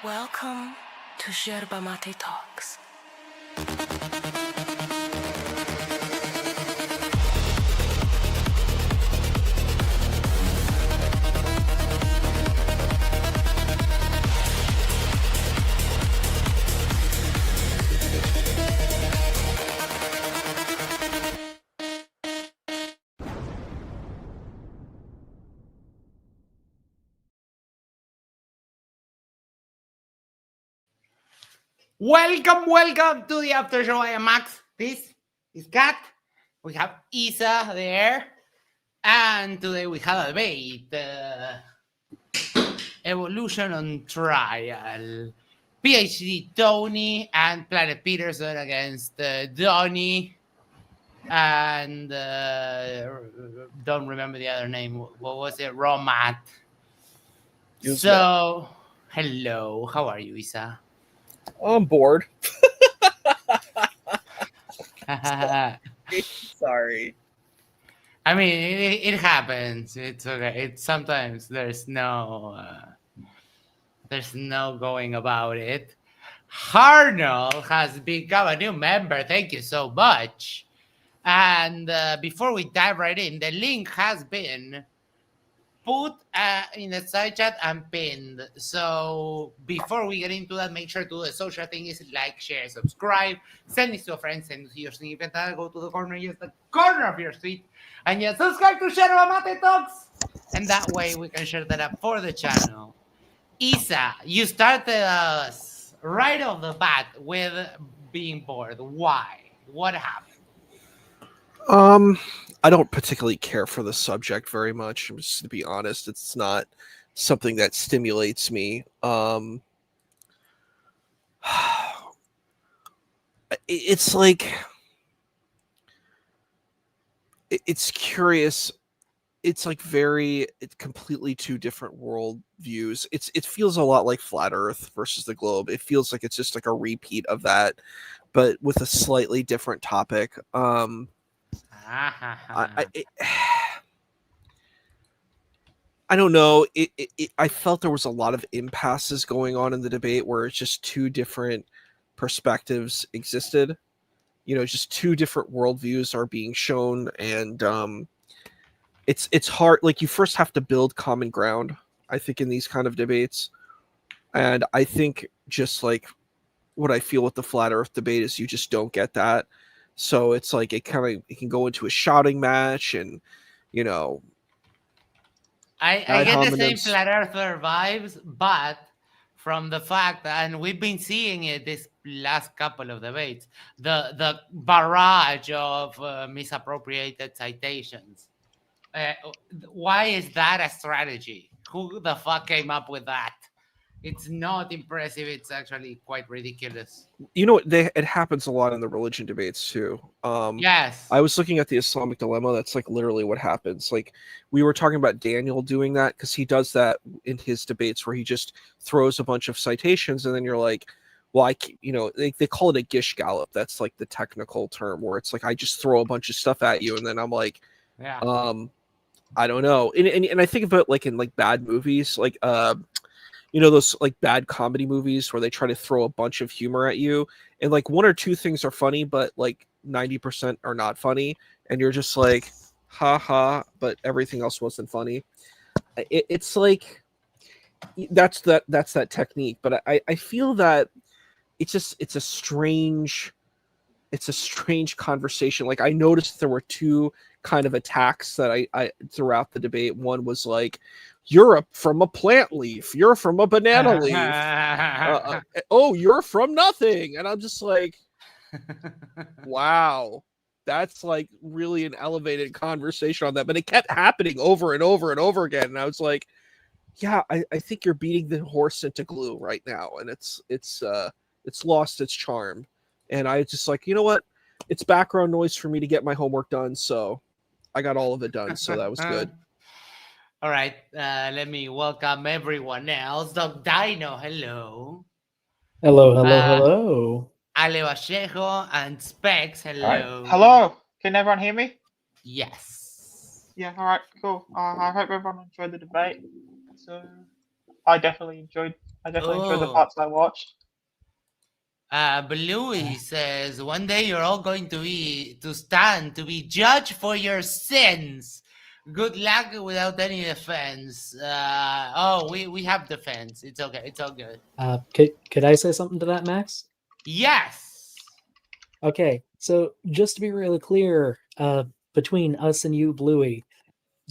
Welcome to Yerba Talks. Welcome to the Aftershow. I am Max. This is Kat. We have Isa there. And today we have a debate. Evolution on trial. PhD Tony and Planet Peterson against Donnie. And don't remember the other name. What was it? RawMatt. So, hello. How are you, Isa? I'm bored. Sorry. I mean, it happens. It's okay. It's sometimes there's no going about it. Harnell has become a new member. Thank you so much. And before we dive right in, the link has been put in the side chat and pinned. So before we get into that, make sure to do the social thing is like, share, subscribe, send this to a friend, send it to your snippet, go to the corner, just the corner of your street, and just subscribe to RawMatt Talks. And that way we can share that up for the channel. Isa, you started us right off the bat with being bored. Why? What happened? I don't particularly care for the subject very much. Just to be honest, it's not something that stimulates me. It's like it's curious. It's like it's completely two different world views. It feels a lot like Flat Earth versus the globe. It feels like it's just like a repeat of that, but with a slightly different topic. I don't know. I felt there was a lot of impasses going on in the debate where it's just two different perspectives existed. You know, just two different worldviews are being shown, and it's hard. Like, you first have to build common ground, I think, in these kind of debates. And I think just like what I feel with the Flat Earth debate is you just don't get that. So it's like it can go into a shouting match, and you know, I get the same Flat Earther vibes, but from the fact that, and we've been seeing it this last couple of debates, the barrage of misappropriated citations. Why is that a strategy? Who the fuck came up with that? It's not impressive. It's actually quite ridiculous. You know, it happens a lot in the religion debates too. Yes. I was looking at the Islamic dilemma. That's like literally what happens. Like, we were talking about Daniel doing that because he does that in his debates where he just throws a bunch of citations, and then you're like, well, they call it a gish gallop. That's like the technical term where it's like I just throw a bunch of stuff at you, and then I'm like, yeah. I don't know. And I think about like in like bad movies, like you know, those like bad comedy movies where they try to throw a bunch of humor at you, and like one or two things are funny, but like 90% are not funny, and you're just like, ha ha, but everything else wasn't funny. It's like that's that technique, but I feel that it's a strange conversation. Like, I noticed there were two kind of attacks that I throughout the debate. One was like, you're from a plant leaf, you're from a banana leaf, oh, you're from nothing. And I'm just like, wow, that's like really an elevated conversation on that. But it kept happening over and over and over again, and I was like, yeah, I think you're beating the horse into glue right now, and it's lost its charm. And I just like, you know what, it's background noise for me to get my homework done, so I got all of it done, so that was good. All right, let me welcome everyone else. Doc Dino, hello. Hello. Ale Vallejo and Specs, hello. Right. Hello, can everyone hear me? Yes. Yeah, all right, cool. I hope everyone enjoyed the debate. So, I definitely enjoyed the Oh. parts I watched. Bluey says, one day you're all going to stand to be judged for your sins. Good luck without any defense. We have defense. It's okay. It's all good. Could I say something to that, Max? Yes. Okay, so just to be really clear, between us and you, Bluey,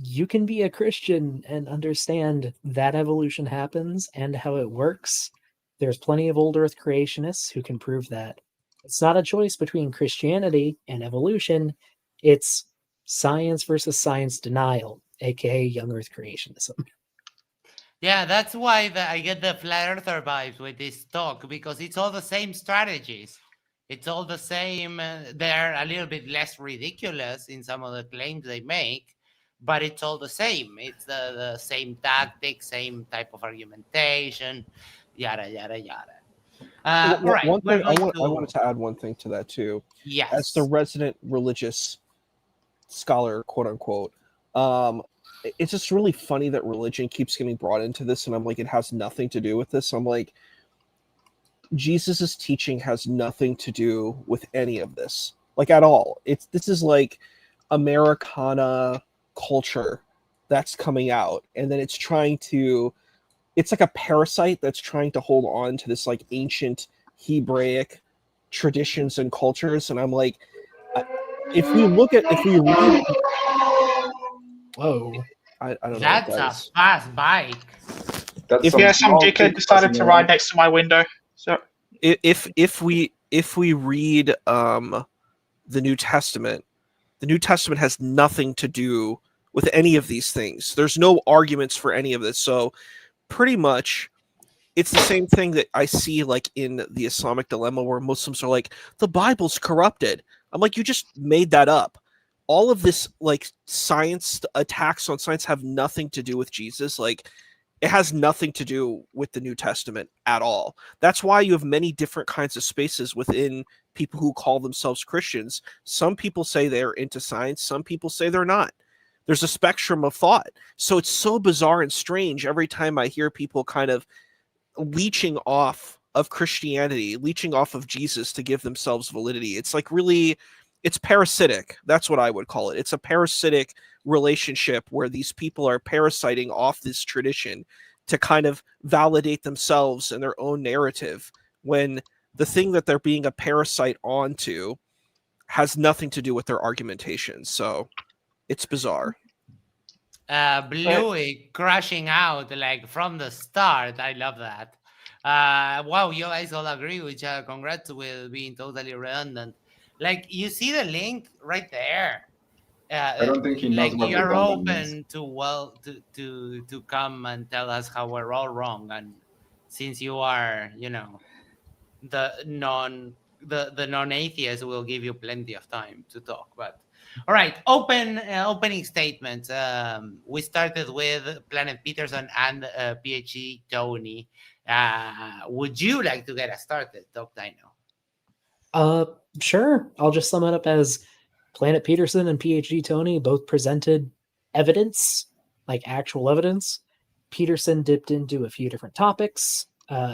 you can be a Christian and understand that evolution happens and how it works. There's plenty of old Earth creationists who can prove that. It's not a choice between Christianity and evolution. It's science versus science denial, aka young Earth creationism. Yeah, that's why I get the flat earther vibes with this talk, because it's all the same strategies. It's all the same. They're a little bit less ridiculous in some of the claims they make, but it's all the same. It's the same tactic, same type of argumentation, yada, yada, yada. All right, One thing I to... wanted to add one thing to that too. Yes. As the resident religious scholar, quote unquote, it's just really funny that religion keeps getting brought into this, and I'm like, it has nothing to do with this. I'm like, Jesus's teaching has nothing to do with any of this, like at all. This is like Americana culture that's coming out, and then it's like a parasite that's trying to hold on to this like ancient Hebraic traditions and cultures. And I'm like, if we read, Whoa. I don't know. That's a fast bike. Some dickhead decided to ride next to my window. So if we read the New Testament has nothing to do with any of these things. There's no arguments for any of this. So pretty much it's the same thing that I see like in the Islamic dilemma, where Muslims are like, the Bible's corrupted. I'm like, you just made that up. All of this like science attacks on science have nothing to do with Jesus. Like, it has nothing to do with the New Testament at all. That's why you have many different kinds of spaces within people who call themselves Christians. Some people say they're into science. Some people say they're not. There's a spectrum of thought. So it's so bizarre and strange every time I hear people kind of leeching off of Christianity, leeching off of Jesus to give themselves validity. It's like really, it's parasitic. That's what I would call it. It's a parasitic relationship where these people are parasiting off this tradition to kind of validate themselves and their own narrative, when the thing that they're being a parasite onto has nothing to do with their argumentation. So it's bizarre. Bluey crashing out like from the start. I love that. Wow, you guys all agree with each other. Congrats with being totally redundant. Like, you see the link right there. I don't think he knows like what you're redundant open to come and tell us how we're all wrong, and since you are, the non-atheist, will give you plenty of time to talk. But all right, opening statements. We started with Planet Peterson and PhD Tony. Would you like to get us started, Doc Dino? Sure. I'll just sum it up as Planet Peterson and PhD Tony both presented evidence, like actual evidence. Peterson dipped into a few different topics.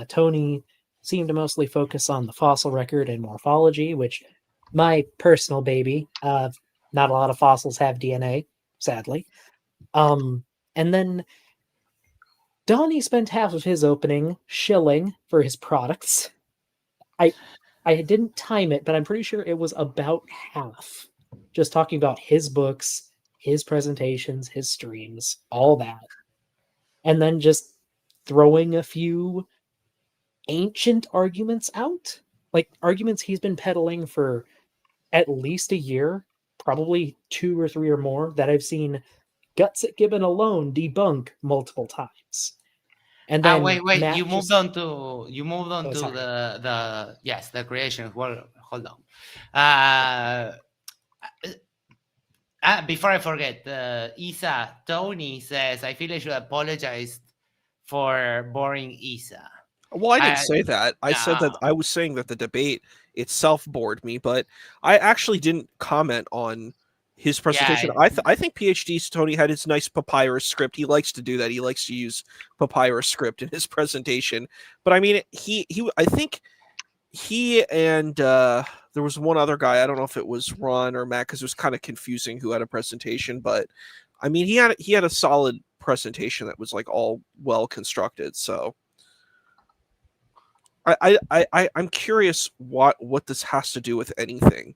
Tony seemed to mostly focus on the fossil record and morphology, which my personal baby. Not a lot of fossils have DNA, sadly. And then Donnie spent half of his opening shilling for his products. I didn't time it, but I'm pretty sure it was about half. Just talking about his books, his presentations, his streams, all that. And then just throwing a few ancient arguments out. Like arguments he's been peddling for at least a year, probably 2 or 3 or more, that I've seen Guts at Gibbon alone debunk multiple times. And then wait, Matt you moved on to sorry. the creation. Well, hold on. Before I forget, Isa Tony says, I feel I should apologize for boring Isa. Well, I didn't say that. I said that I was saying that the debate itself bored me, but I actually didn't comment on his presentation. Yeah, I think PhD Tony had his nice papyrus script. He likes to do that. He likes to use papyrus script in his presentation. But I mean, I think he and there was one other guy. I don't know if it was Ron or Matt, because it was kind of confusing who had a presentation. But I mean, he had a solid presentation that was like all well constructed. So I'm curious what this has to do with anything.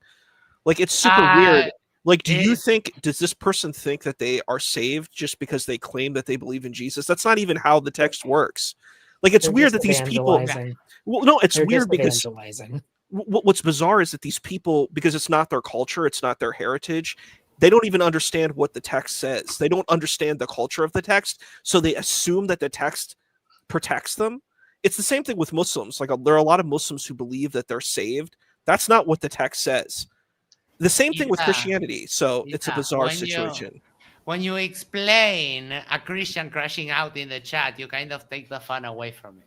Like, it's super weird. Like, does this person think that they are saved just because they claim that they believe in Jesus? That's not even how the text works. Like, it's weird that these people. Well, no, it's weird because what's bizarre is that these people, because it's not their culture, it's not their heritage, they don't even understand what the text says. They don't understand the culture of the text, so they assume that the text protects them. It's the same thing with Muslims. Like, there are a lot of Muslims who believe that they're saved. That's not what the text says. The same thing with Christianity. So it's a bizarre situation. When you explain a Christian crashing out in the chat, you kind of take the fun away from it.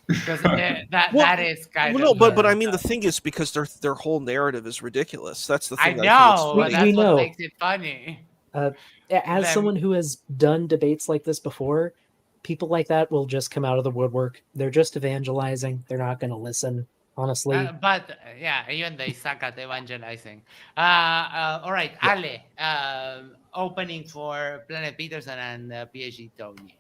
Because that is kind of. No, but I mean, the thing is, because their whole narrative is ridiculous. That's the thing. I know, but that's what makes it funny. As someone who has done debates like this before, people like that will just come out of the woodwork. They're just evangelizing. They're not going to listen. Honestly, but yeah, even they suck at evangelizing. All right, Ale, opening for Planet Peterson and PhD Tony.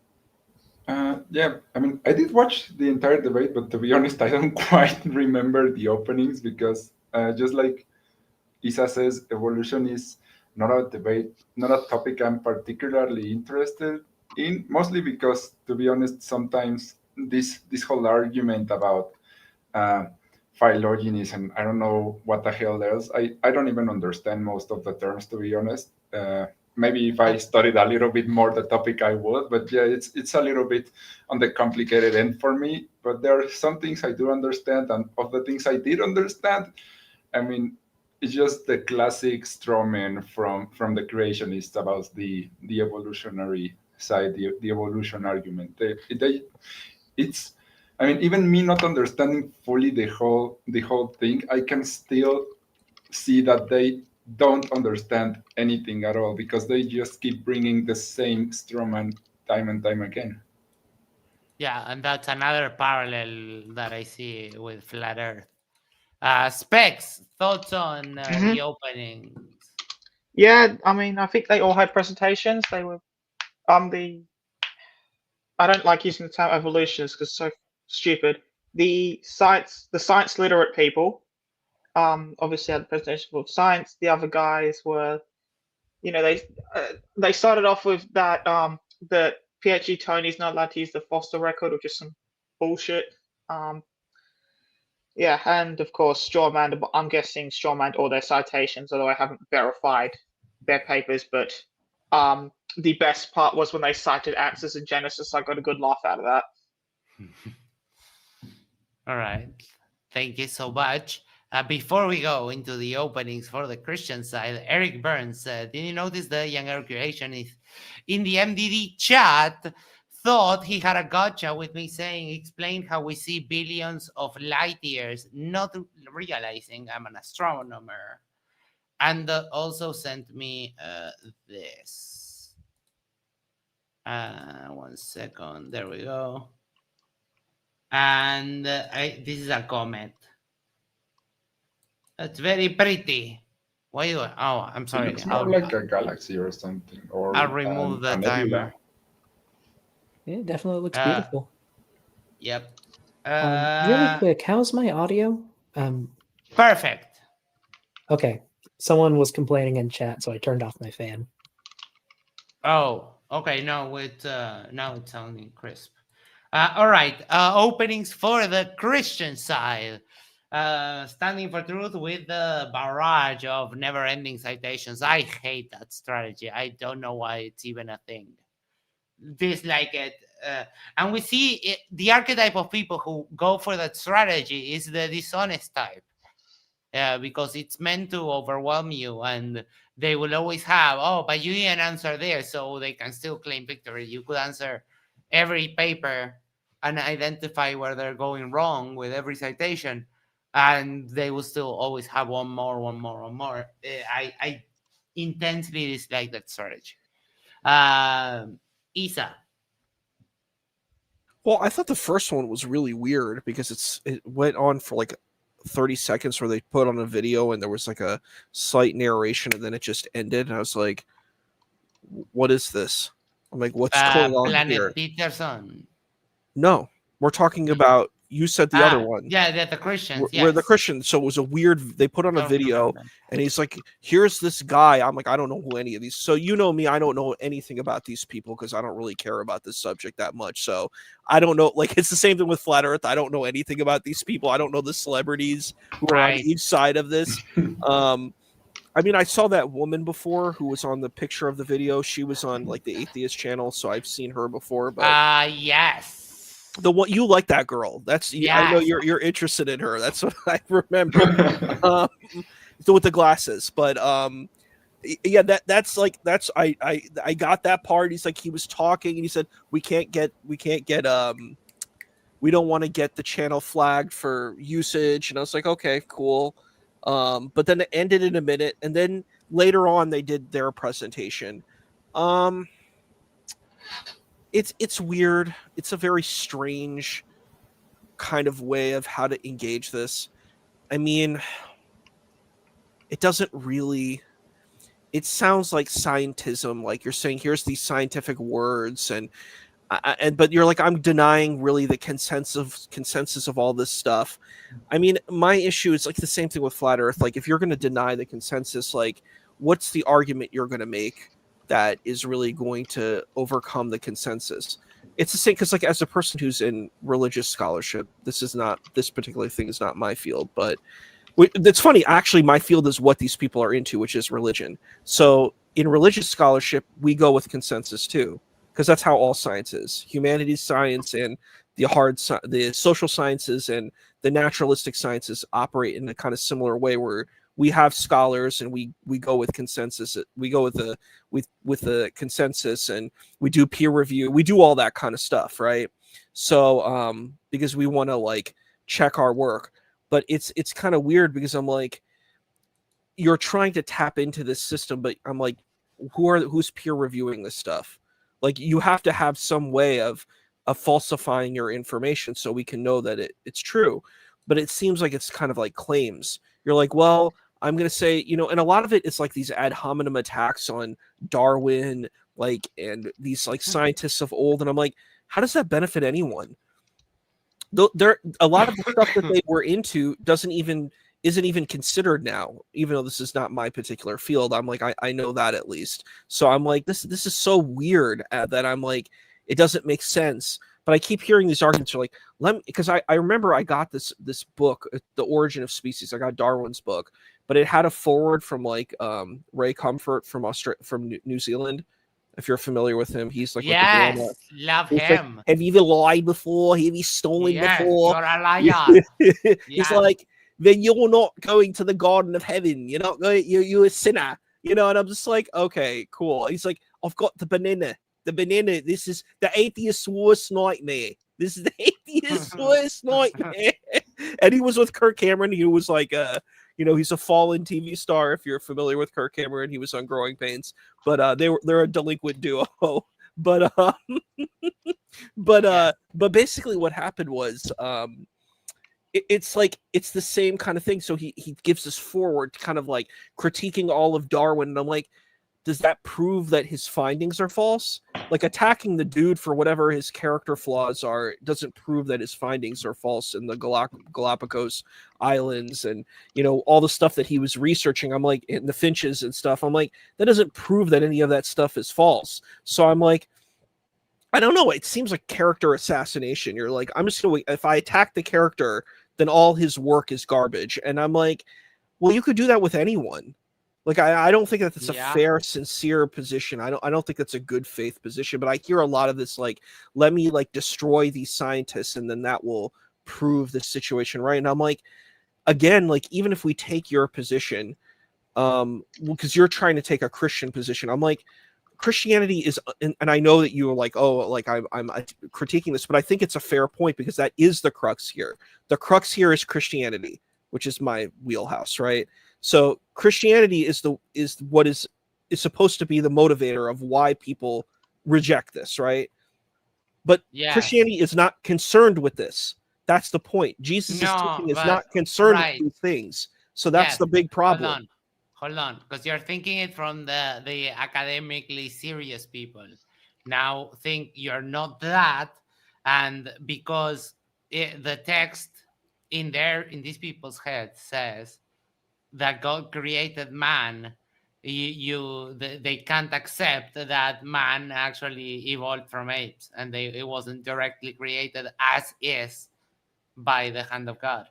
Yeah, I mean, I did watch the entire debate, but to be honest, I don't quite remember the openings because just like Isa says, evolution is not a debate, not a topic I'm particularly interested in, mostly because, to be honest, sometimes this whole argument about phylogeny and I don't know what the hell else. I don't even understand most of the terms, to be honest. Maybe if I studied a little bit more the topic, I would. But yeah, it's a little bit on the complicated end for me. But there are some things I do understand, and of the things I did understand, I mean, it's just the classic straw man from the creationists about the evolutionary side, the evolution argument. It's I mean, even me not understanding fully the whole thing, I can still see that they don't understand anything at all because they just keep bringing the same strawman time and time again. Yeah, and that's another parallel that I see with Flat Earth. Specs, thoughts on the openings? Yeah, I mean, I think they all had presentations. They were I don't like using the term evolutionists because it's so stupid. The science literate people, obviously had the presentation of science. The other guys were, they started off with that the PhD Tony's not allowed to use the Foster record, which is some bullshit. Yeah, and of course strawman. I'm guessing strawman all their citations, although I haven't verified their papers. But the best part was when they cited answers in Genesis. I got a good laugh out of that. All right. Thank you so much. Before we go into the openings for the Christian side, Eric Burns said, did you notice the younger creationist in the MDD chat thought he had a gotcha with me saying, explain how we see billions of light years, not realizing I'm an astronomer. And also sent me this. 1 second. There we go. And this is a comment. It's very pretty. Why do I'm sorry. It's more like a galaxy or something. Or I'll remove the timer. Yeah, it definitely looks beautiful. Yep. Really quick, how's my audio? Perfect. Okay. Someone was complaining in chat, so I turned off my fan. Oh, okay. No, now it's sounding crisp. All right. Openings for the Christian side. Standing for truth with the barrage of never-ending citations. I hate that strategy. I don't know why it's even a thing. Dislike it. And we see the archetype of people who go for that strategy is the dishonest type. Because it's meant to overwhelm you, and they will always have, but you didn't answer there, so they can still claim victory. You could answer every paper and identify where they're going wrong with every citation, and they will still always have one more. intensely dislike that strategy. Isa. Well, I thought the first one was really weird because it went on for like 30 seconds where they put on a video and there was like a slight narration and then it just ended. And I was like, what is this? I'm like, what's going on Planet here? Peterson. No, we're talking about, you said the other one. Yeah, the Christians. We're the Christians. So it was a weird, they put on a video and he's like, here's this guy. I'm like, I don't know who any of these. So you know me, I don't know anything about these people because I don't really care about this subject that much. So I don't know. Like, it's the same thing with Flat Earth. I don't know anything about these people. I don't know the celebrities who are on each side of this. I mean, I saw that woman before who was on the picture of the video. She was on like the Atheist channel. So I've seen her before. But yes. The one you like that girl. That's I know you're interested in her. That's what I remember. With the glasses, but yeah, that's I got that part. He's like, he was talking and he said we don't want to get the channel flagged for usage, and I was like, okay, cool. But then it ended in a minute, and then later on they did their presentation. It's weird. It's a very strange kind of way of how to engage this. I mean, it doesn't really, it sounds like scientism, like you're saying here's these scientific words but you're like, I'm denying really the consensus of all this stuff. I mean, my issue is like the same thing with Flat Earth. Like, if you're going to deny the consensus, like, what's the argument you're going to make that is really going to overcome the consensus? It's the same, because like, as a person who's in religious scholarship, this particular thing is not my field, but it's funny, actually my field is what these people are into, which is religion. So in religious scholarship, we go with consensus too, because that's how all science is. Humanities science and the social sciences and the naturalistic sciences operate in a kind of similar way, where we have scholars and we go with consensus. We go with the consensus, and we do peer review. We do all that kind of stuff, right? So because we want to like check our work, but it's kind of weird because I'm like, you're trying to tap into this system, but I'm like, who's peer reviewing this stuff? Like, you have to have some way of falsifying your information so we can know that it's true. But it seems like it's kind of like claims. You're like, well, I'm going to say, and a lot of it is like these ad hominem attacks on Darwin, like, and these like scientists of old. And I'm like, how does that benefit anyone? A lot of the stuff that they were into isn't even considered now, even though this is not my particular field. I'm like, I know that at least. So I'm like, this is so weird that I'm like, it doesn't make sense. But I keep hearing these arguments are like, because I remember I got this book, The Origin of Species. I got Darwin's book, but it had a foreword from like Ray Comfort from New Zealand. If you're familiar with him, he's like, yes, love him. Like, have you ever lied before? Have you stolen before? You're a liar. He's like, then you're not going to the Garden of Heaven. You're not going. You're a sinner. And I'm just like, okay, cool. He's like, I've got the banana. The banana. This is the atheist's worst nightmare. This is the atheist's worst nightmare. And he was with Kirk Cameron. He was like, he's a fallen TV star. If you're familiar with Kirk Cameron, he was on Growing Pains. But they're a delinquent duo. But basically, what happened was, it's like, it's the same kind of thing. So he gives this forward, kind of like critiquing all of Darwin, and I'm like, does that prove that his findings are false? Like, attacking the dude for whatever his character flaws are doesn't prove that his findings are false in the Galapagos Islands and, all the stuff that he was researching. I'm like, in the finches and stuff. I'm like, that doesn't prove that any of that stuff is false. So I'm like, I don't know. It seems like character assassination. You're like, I'm just going to, if I attack the character, then all his work is garbage. And I'm like, well, you could do that with anyone. Like, I don't think that that's a fair, sincere position. I don't think that's a good faith position, but I hear a lot of this, like, let me like destroy these scientists and then that will prove the situation right. And I'm like, again, like, even if we take your position, because you're trying to take a Christian position, I'm like, Christianity is, and I know that you are like, oh, like I'm critiquing this, but I think it's a fair point because that is the crux here. The crux here is Christianity, which is my wheelhouse, right? So Christianity is what is is supposed to be the motivator of why people reject this, right? But Yes. Christianity is not concerned with this. That's the point. Jesus' No, teaching is but- not concerned right. with these things. So that's Yes, the big problem. Hold on, because you're thinking it from the academically serious people. Now think you're not that, and because the text in these people's heads says that God created man, they can't accept that man actually evolved from apes, and it wasn't directly created as is by the hand of God.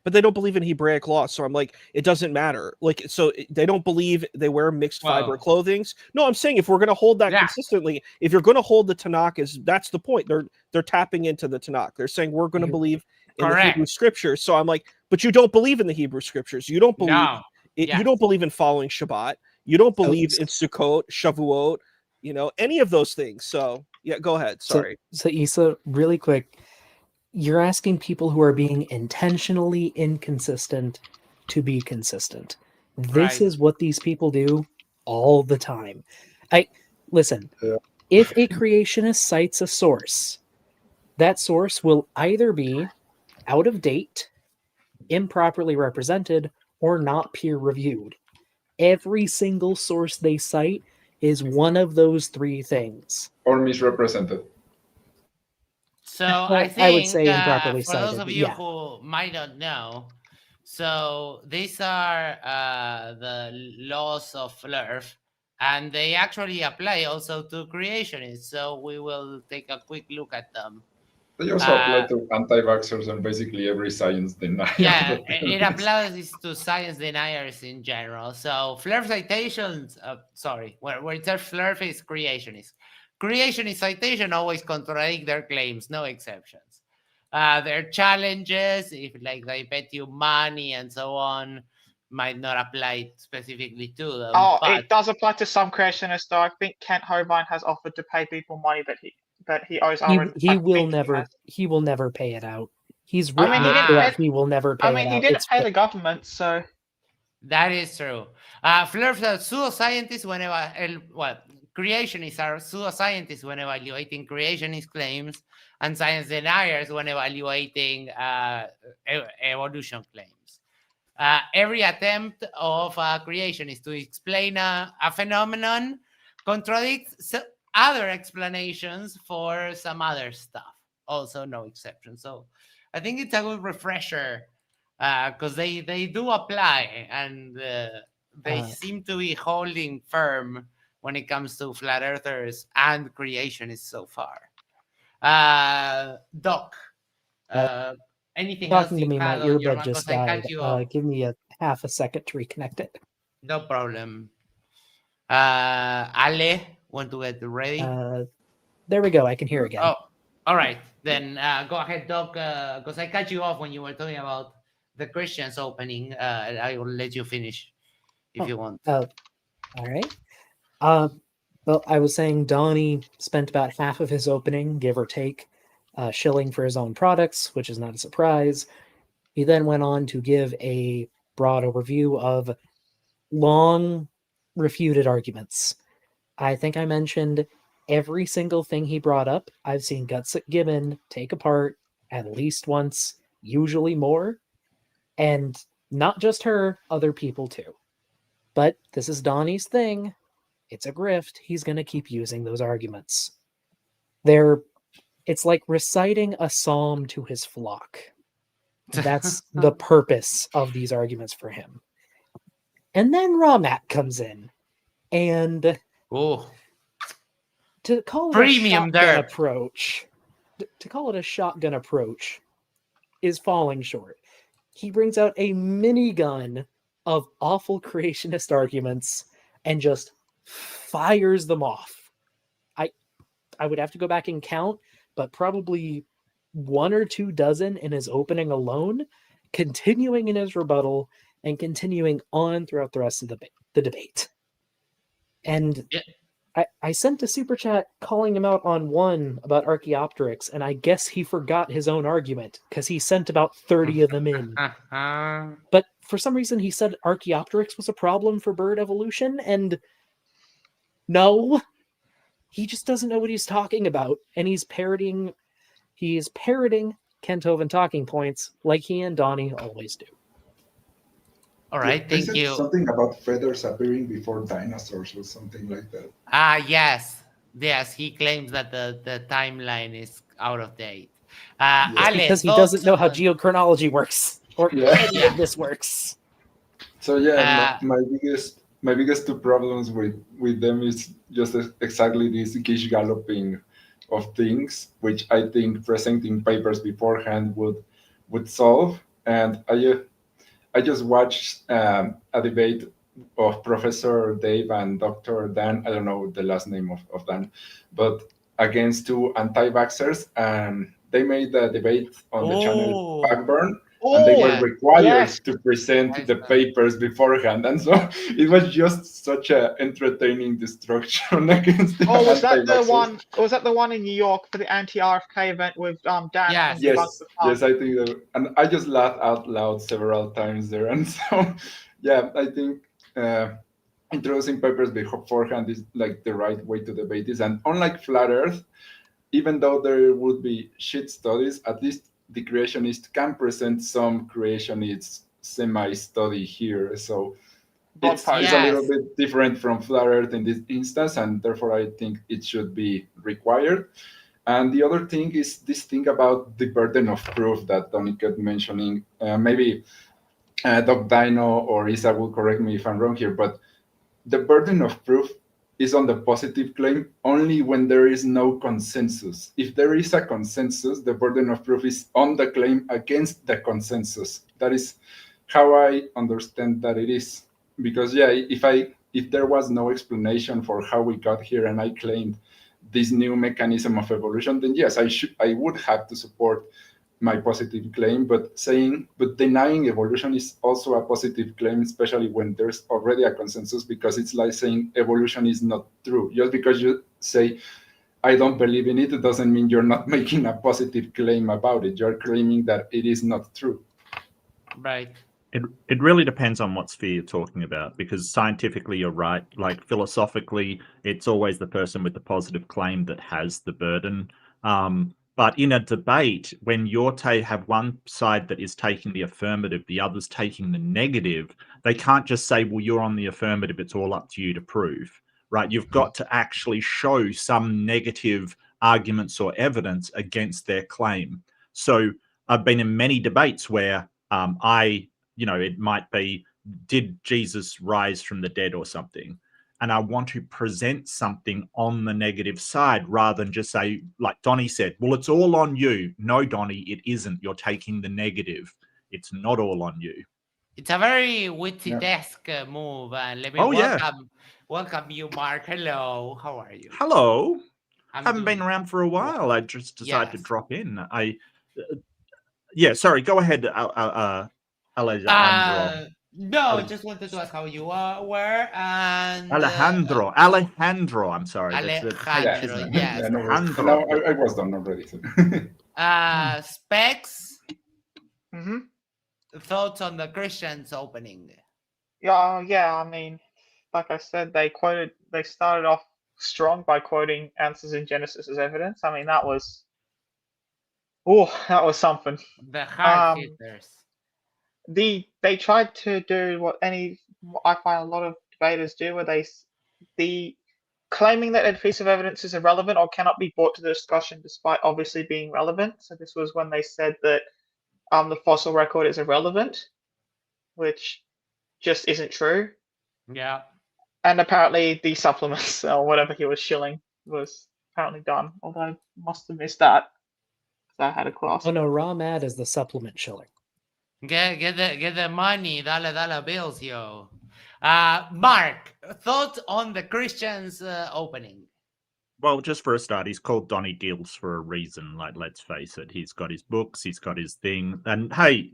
But they don't believe in Hebraic law, so I'm like, it doesn't matter. Like, so they don't believe they wear mixed fiber clothings. No, I'm saying if we're going to hold that consistently, if you're going to hold the Tanakh, that's the point. They're tapping into the Tanakh. They're saying we're going to believe in the Hebrew scriptures. So I'm like, but you don't believe in the Hebrew scriptures. You don't believe. You don't believe in following Shabbat. You don't believe in Sukkot, Shavuot, any of those things. So yeah, go ahead. Sorry. So Issa, really quick. You're asking people who are being intentionally inconsistent to be consistent. This is what these people do all the time. Listen, if a creationist cites a source, that source will either be out of date, improperly represented, or not peer-reviewed. Every single source they cite is one of those three things. Or misrepresented. So I think I would say improperly for cited, those of you who might not know, so these are the laws of Flurf, and they actually apply also to creationists. So we will take a quick look at them. They also apply to anti-vaxxers and basically every science denier. Yeah, it applies to science deniers in general. So Flurf citations, where it says Flurf is creationist. Creationist citation always contradict their claims, no exceptions. Their challenges, if like they bet you money and so on, might not apply specifically to them. Oh, it does apply to some creationists, though. I think Kent Hovind has offered to pay people money that he owes Aaron. He will never pay it out. He's written he will never pay it out. He didn't pay the government, so that is true. Flurf pseudoscientists creationists are pseudoscientists when evaluating creationist claims, and science deniers when evaluating evolution claims. Every attempt of a creationist to explain a phenomenon contradicts other explanations for some other stuff. Also, no exception. So I think it's a good refresher because they do apply, and they seem to be holding firm when it comes to flat earthers and creationists so far. Doc, anything else talking to me? My earbud just died. Give me a half a second to reconnect it. No problem. Ale, want to get ready? There we go. I can hear again. Oh, all right. Then go ahead, Doc, because I cut you off when you were talking about the Christians opening. I will let you finish if you want. All right. Well, I was saying Donnie spent about half of his opening, give or take, shilling for his own products, which is not a surprise. He then went on to give a broad overview of long refuted arguments. I think I mentioned every single thing he brought up. I've seen Gutsit Gibbon take apart at least once, usually more. And not just her, other people too. But this is Donnie's thing. It's a grift. He's going to keep using those arguments. It's like reciting a psalm to his flock. That's the purpose of these arguments for him. And then RawMatt comes in. And to call it premium a shotgun approach, to call it a shotgun approach is falling short. He brings out a minigun of awful creationist arguments and just fires them off. I would have to go back and count, but probably 1 or 2 dozen in his opening alone, continuing in his rebuttal and continuing on throughout the rest of the debate. And I sent a super chat calling him out on one about Archaeopteryx, and I guess he forgot his own argument because he sent about 30 of them in. But for some reason he said Archaeopteryx was a problem for bird evolution, and No, he just doesn't know what he's talking about, and he's parroting Kenthoven talking points like he and Donnie always do. All right, They thank said you. something about feathers appearing before dinosaurs or something like that. Yes. Yes, he claims that the timeline is out of date. Yes. Ale, Because he thoughts doesn't know how on- geochronology works, or Yeah. any Yeah. of this works. So yeah, Uh, my biggest two problems with them is just exactly this gish galloping of things, which I think presenting papers beforehand would solve. And I just watched a debate of Professor Dave and Dr. Dan. I don't know the last name of Dan, but against two anti-vaxxers, and they made the debate on the channel Backburn, and they were yeah. required Yes. to present Yes, the papers beforehand, and so it was just such a entertaining destruction against the Oh, was that the anti-vaxxers. one? Was that the one in New York for the anti-RFK event with Dan Yes. from Debunk the Farm? Yes, I think that, and I just laughed out loud several times there, and so yeah, I think introducing papers beforehand is like the right way to debate this. And unlike Flat Earth, even though there would be shit studies, at least the creationist can present some creationist semi-study here. So it's a little bit different from Flat Earth in this instance, and therefore I think it should be required. And the other thing is this thing about the burden of proof that Tony kept mentioning. Maybe Doc Dino or Isa will correct me if I'm wrong here, but the burden of proof is on the positive claim only when there is no consensus. If there is a consensus, the burden of proof is on the claim against the consensus. That is how I understand that it is. Because yeah, if there was no explanation for how we got here and I claimed this new mechanism of evolution, then yes, I would have to support my positive claim, but denying evolution is also a positive claim, especially when there's already a consensus, because it's like saying evolution is not true. Just because you say I don't believe in it, it doesn't mean you're not making a positive claim about it. You're claiming that it is not true. Right. It really depends on what sphere you're talking about, because scientifically you're right. Like philosophically, it's always the person with the positive claim that has the burden. But in a debate, when you have one side that is taking the affirmative, the other's taking the negative, they can't just say, well, you're on the affirmative, it's all up to you to prove, right? You've got to actually show some negative arguments or evidence against their claim. So I've been in many debates where it might be, did Jesus rise from the dead or something? And I want to present something on the negative side rather than just say, like Donnie said, well, it's all on you. No, Donnie, it isn't. You're taking the negative. It's not all on you. It's a very witty-esque move. And let me welcome you, Mark. Hello. How are you? Hello. Haven't been around for a while. I just decided to drop in. Sorry, go ahead, Alejandro. No, just wanted to ask how you were. And Alejandro, I'm sorry. Alejandro, yes. Alejandro. I was done already. Specs. Mm-hmm. Thoughts on the Christians opening? Yeah. I mean, like I said, they started off strong by quoting Answers in Genesis as evidence. I mean, that was something. The hard hitters. They tried to do what I find a lot of debaters do, where the claiming that a piece of evidence is irrelevant or cannot be brought to the discussion despite obviously being relevant. So this was when they said that the fossil record is irrelevant, which just isn't true. Yeah. And apparently the supplements or whatever he was shilling was apparently done, although I must have missed that because I had a class. Oh no, RawMatt is the supplement shilling. Get the money, dollar bills, yo. Mark, thoughts on the Christians opening? Well, just for a start, he's called Donnie Deals for a reason. Like, let's face it, he's got his books, he's got his thing, and hey,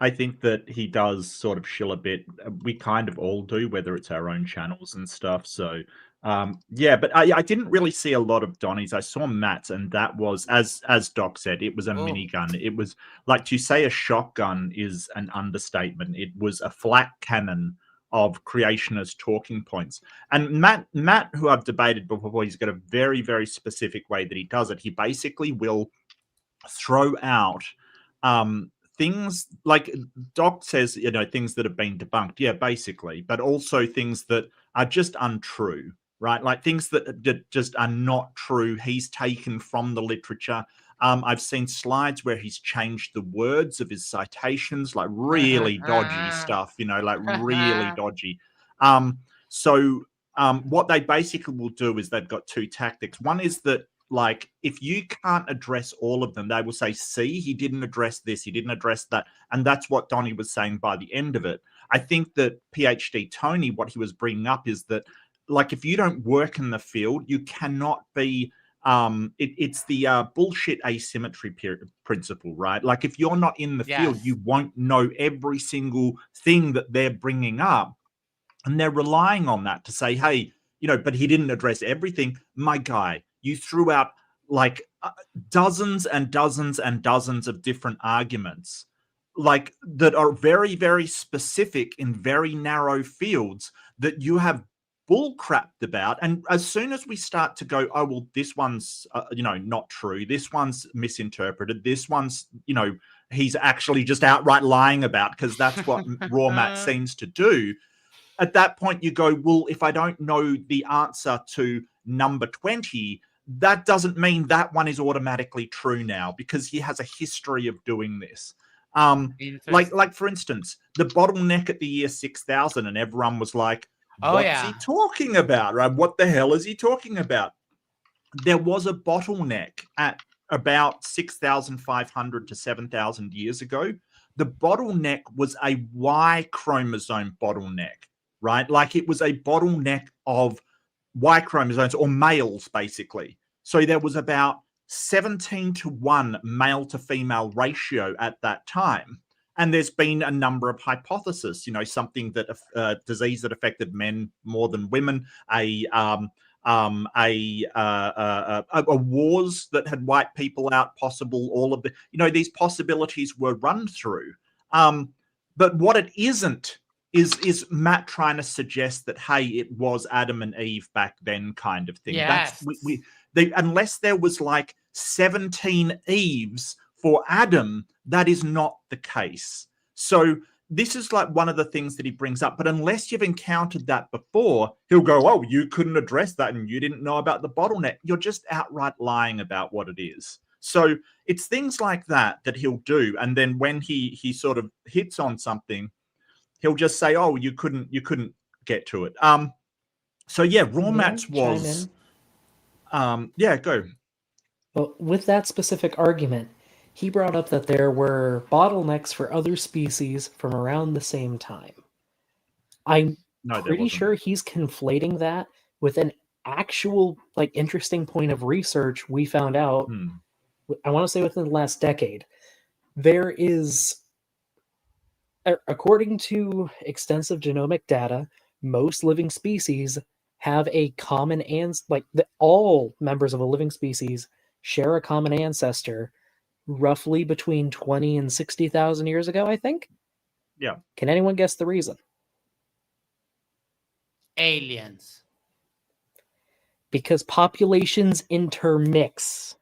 I think that he does sort of shill a bit. We kind of all do, whether it's our own channels and stuff. So, but I didn't really see a lot of Donnie's. I saw Matt's, and that was, as Doc said, it was a minigun. It was like, to say a shotgun is an understatement. It was a flat cannon of creationist talking points. And Matt, who I've debated before, he's got a very, very specific way that he does it. He basically will throw out things like Doc says, things that have been debunked. Yeah, basically, but also things that are just untrue, right? Like things that just are not true. He's taken from the literature. I've seen slides where he's changed the words of his citations, like really dodgy stuff, like really dodgy. What they basically will do is they've got two tactics. One is that, like, if you can't address all of them, they will say, see, he didn't address this, he didn't address that. And that's what Donnie was saying by the end of it. I think that PhD Tony, what he was bringing up is that, like, if you don't work in the field, you cannot be, it's the bullshit asymmetry principle, right? Like, if you're not in the field, you won't know every single thing that they're bringing up. And they're relying on that to say, hey, but he didn't address everything. My guy, you threw out like dozens and dozens and dozens of different arguments, like that are very, very specific in very narrow fields that you have bull crapped about. And as soon as we start to go, oh, well, this one's, not true. This one's misinterpreted. This one's, he's actually just outright lying about, because that's what RawMatt seems to do. At that point, you go, well, if I don't know the answer to number 20, that doesn't mean that one is automatically true now, because he has a history of doing this. Like for instance, the bottleneck at the year 6000, and everyone was like, what's he talking about? Right? What the hell is he talking about? There was a bottleneck at about 6,500 to 7,000 years ago. The bottleneck was a Y chromosome bottleneck, right? Like it was a bottleneck of Y chromosomes, or males, basically. So there was about 17-to-1 male to female ratio at that time. And there's been a number of hypotheses, something that a disease that affected men more than women, a wars that had wiped people out, possible, all of the, these possibilities were run through. But what it isn't is Matt trying to suggest that, hey, it was Adam and Eve back then, kind of thing. Yes. Unless there was like 17 Eves for Adam, that is not the case. So this is like one of the things that he brings up. But unless you've encountered that before, he'll go, oh, you couldn't address that and you didn't know about the bottleneck. You're just outright lying about what it is. So it's things like that he'll do. And then when he sort of hits on something, he'll just say, oh, you couldn't get to it. So yeah, RawMatt's was go. Well, with that specific argument, he brought up that there were bottlenecks for other species from around the same time. I'm pretty sure he's conflating that with an actual, like, interesting point of research we found out, I want to say within the last decade. There is, according to extensive genomic data, most living species have a common all members of a living species share a common ancestor roughly between 20 and 60,000 years ago, I think. Yeah. Can anyone guess the reason? Aliens. Because populations intermix.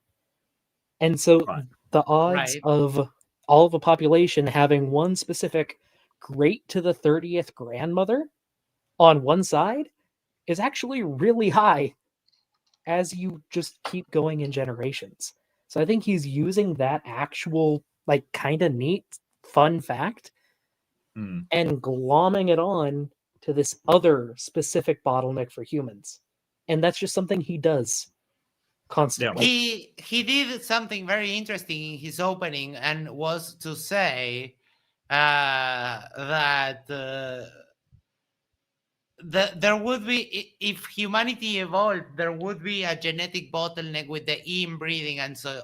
And so the odds of all of a population having one specific great to the 30th grandmother on one side is actually really high as you just keep going in generations. So I think he's using that actual, like, kind of neat, fun fact and glomming it on to this other specific bottleneck for humans. And that's just something he does constantly. He did something very interesting in his opening, and was to say that there would be, if humanity evolved, there would be a genetic bottleneck with the inbreeding and so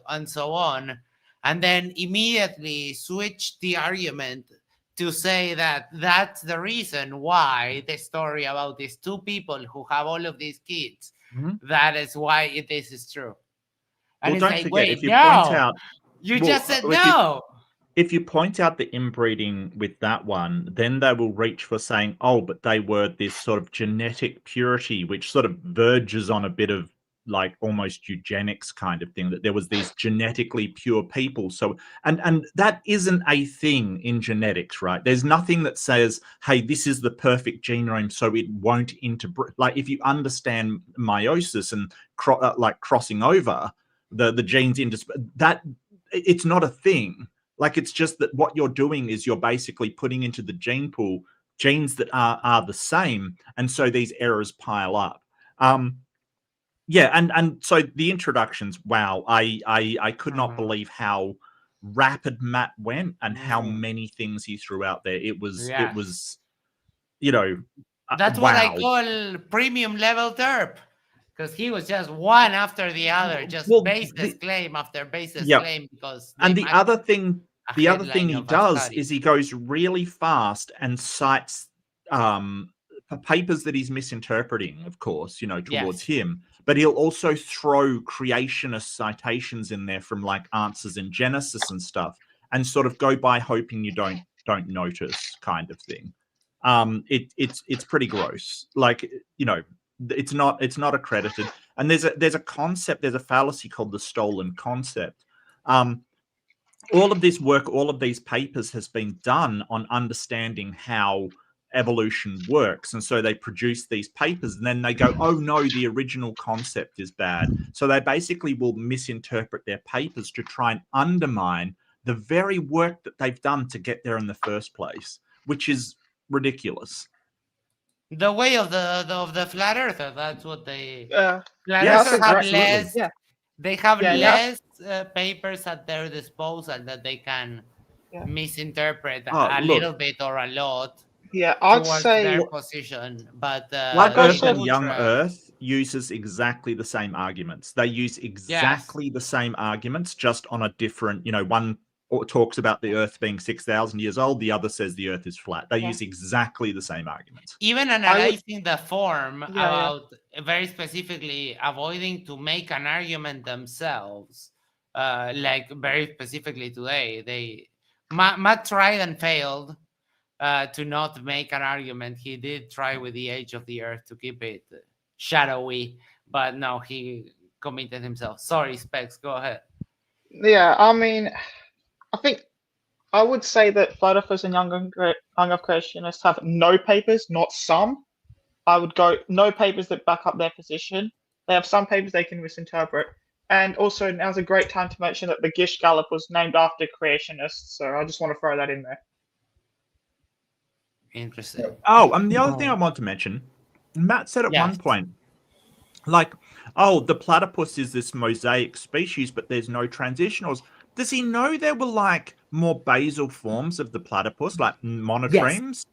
on, and then immediately switch the argument to say that that's the reason why the story about these two people who have all of these kids, that is why this is true. And well, don't like, forget, wait, if you no, point out, you just said no. if you point out the inbreeding with that one, then they will reach for saying, oh, but they were this sort of genetic purity, which sort of verges on a bit of like almost eugenics kind of thing, that there was these genetically pure people. So, and that isn't a thing in genetics, right? There's nothing that says, hey, this is the perfect genome, so it won't interbreed. Like if you understand meiosis and like crossing over the genes into that, it's not a thing. Like it's just that what you're doing is you're basically putting into the gene pool genes that are the same, and so these errors pile up. Yeah, and so the introductions, wow, I could not believe how rapid Matt went and how many things he threw out there. It was you know, That's wow. what I call premium level derp. Because he was just one after the other, just baseless claim after baseless claim. Because and the other thing he does study. is he goes really fast and cites papers that he's misinterpreting, of course, towards him. But he'll also throw creationist citations in there from like answers in Genesis and stuff, and sort of go by hoping you don't notice, kind of thing. It's pretty gross. Like, it's not accredited. And there's a concept, there's a fallacy called the stolen concept. All of this work, all of these papers has been done on understanding how evolution works, and so they produce these papers and then they go, oh no, the original concept is bad. So they basically will misinterpret their papers to try and undermine the very work that they've done to get there in the first place, which is ridiculous. The way of the flat earther, that's what they flat Yes, earthers have absolutely. less they have Yeah, less papers at their disposal that they can misinterpret a little bit or a lot I'd towards say their position. But Flat Earth and Young ultra- Earth uses exactly the same arguments. They use exactly the same arguments, just on a different, one talks about the Earth being 6,000 years old, the other says the Earth is flat. They use exactly the same arguments. Even analyzing the form about very specifically avoiding to make an argument themselves, like very specifically today, Matt tried and failed to not make an argument. He did try with the age of the Earth to keep it shadowy, but no, he committed himself. Sorry, Specs, go ahead. Yeah, I mean, I think I would say that flat earthers and young earth creationists have no papers, not some. I would go no papers that back up their position. They have some papers they can misinterpret. And also, now's a great time to mention that the Gish Gallop was named after creationists. So I just want to throw that in there. Interesting. Oh, and the other thing I want to mention, Matt said at one point, like, oh, the platypus is this mosaic species, but there's no transitionals. Does he know there were like more basal forms of the platypus, like monotremes,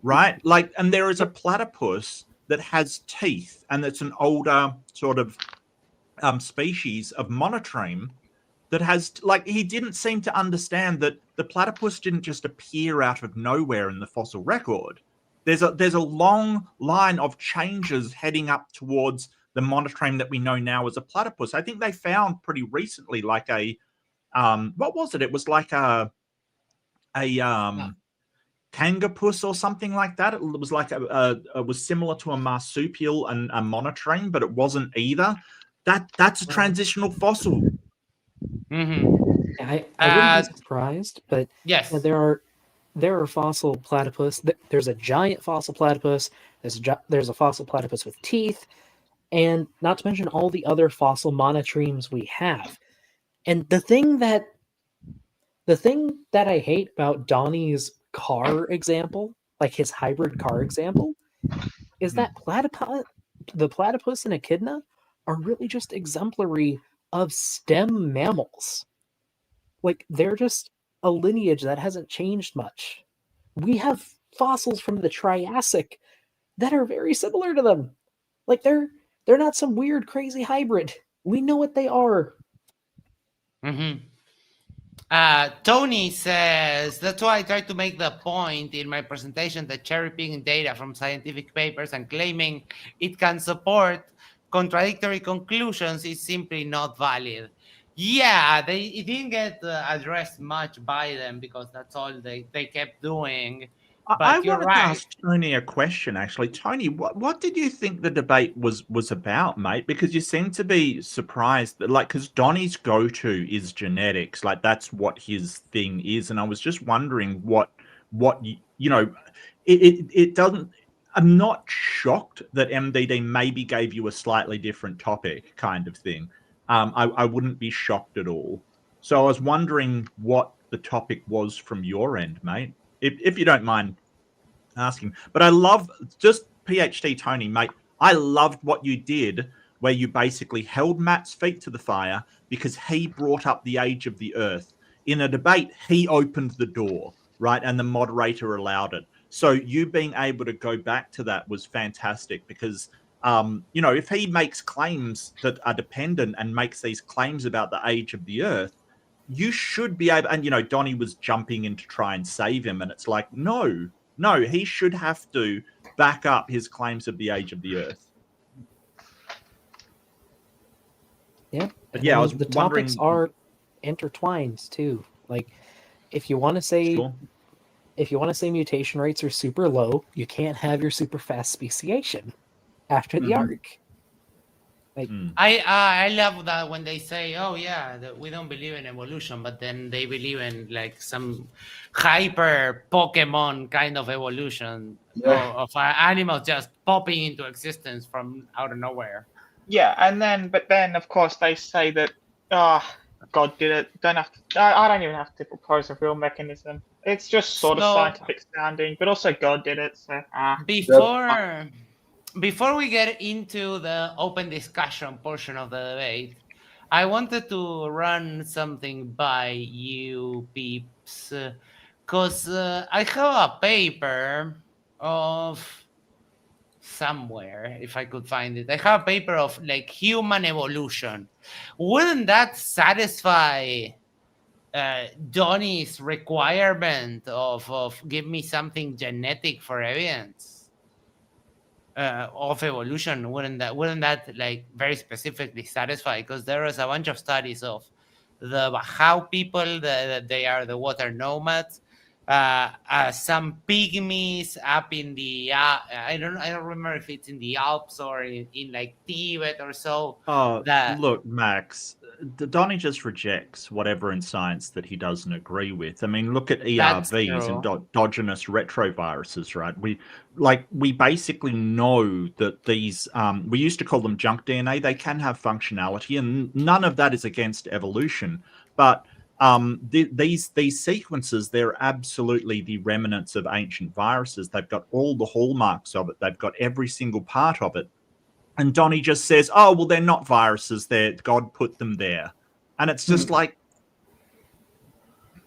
right? Like, and there is a platypus that has teeth, and it's an older sort of species of monotreme that has, like, he didn't seem to understand that the platypus didn't just appear out of nowhere in the fossil record. There's a long line of changes heading up towards the monotreme that we know now as a platypus. I think they found pretty recently like a what was it? It was like a kangapus or something like that. It was like it was similar to a marsupial and a monotreme, but it wasn't either. That's a transitional fossil. Mm-hmm. I wouldn't be surprised, but there are fossil platypus. There's a giant fossil platypus. There's a fossil platypus with teeth, and not to mention all the other fossil monotremes we have. And the thing that I hate about Donnie's car example, like his hybrid car example, is that the platypus and echidna are really just exemplary of stem mammals. Like, they're just a lineage that hasn't changed much. We have fossils from the Triassic that are very similar to them. Like, they're not some weird, crazy hybrid. We know what they are. Mm-hmm. Tony says, that's why I tried to make the point in my presentation that cherry-picking data from scientific papers and claiming it can support contradictory conclusions is simply not valid. Yeah, it didn't get addressed much by them because that's all they kept doing. I But you're wanted to right. ask Tony a question, actually. Tony, what did you think the debate was about, mate? Because you seem to be surprised that, like, because Donnie's go-to is genetics, like that's what his thing is, and I was just wondering what you know, it doesn't. I'm not shocked that MDD maybe gave you a slightly different topic, kind of thing. I wouldn't be shocked at all. So I was wondering what the topic was from your end, mate, if you don't mind asking. But I love, just PhD Tony, mate, I loved what you did where you basically held Matt's feet to the fire because he brought up the age of the earth. In a debate, he opened the door, right? And the moderator allowed it. So you being able to go back to that was fantastic because, you know, if he makes claims that are dependent and makes these claims about the age of the earth, you should be able, and, you know, Donnie was jumping in to try and save him. And it's like, no, he should have to back up his claims of the age of the earth. Yeah. But yeah, I was the wondering, topics are intertwined too. Like, if you want to say sure. mutation rates are super low, you can't have your super fast speciation after the arc. Like, I love that when they say, "Oh yeah, we don't believe in evolution," but then they believe in like some hyper Pokemon kind of evolution of animals just popping into existence from out of nowhere. Yeah, but then of course they say that God did it. Don't have to. I don't even have to propose a real mechanism. It's just sort of scientific sounding, but also God did it. So before we get into the open discussion portion of the debate, I wanted to run something by you peeps, because I have a paper of somewhere, if I could find it. I have a paper of like human evolution. Wouldn't that satisfy Donnie's requirement of give me something genetic for evidence of evolution? Wouldn't that like very specifically satisfy? Because there was a bunch of studies of how people that they are the water nomads, some pygmies up in the I don't remember if it's in the Alps or in like Tibet or so. Look, Max, Donnie just rejects whatever in science that he doesn't agree with. I mean, look at ERVs and endogenous retroviruses, right? We basically know that these, we used to call them junk DNA. They can have functionality, and none of that is against evolution. But these sequences, they're absolutely the remnants of ancient viruses. They've got all the hallmarks of it. They've got every single part of it. And Donnie just says, "Oh, well, they're not viruses. God put them there." And it's just like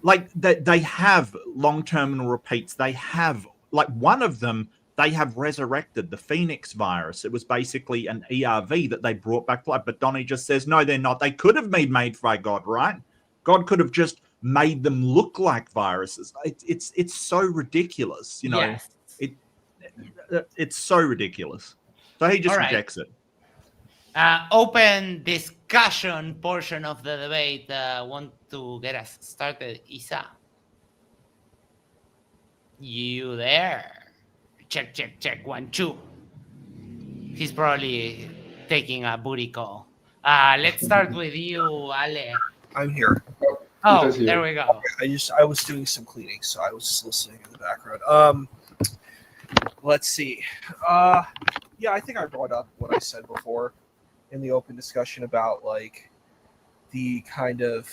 they have long terminal repeats. They have, like, one of them, they have resurrected the Phoenix virus. It was basically an ERV that they brought back to life. But Donnie just says, no, they're not. They could have been made by God, right? God could have just made them look like viruses. It's so ridiculous, you know. Yes. It's so ridiculous. So he just rejects it. Open discussion portion of the debate. Want to get us started, Isa? You there? Check, 1, 2. He's probably taking a booty call. Let's start with you, Ale. I'm here. Oh, there we go. I was doing some cleaning, so I was just listening in the background. Let's see. Yeah, I think I brought up what I said before in the open discussion about like the kind of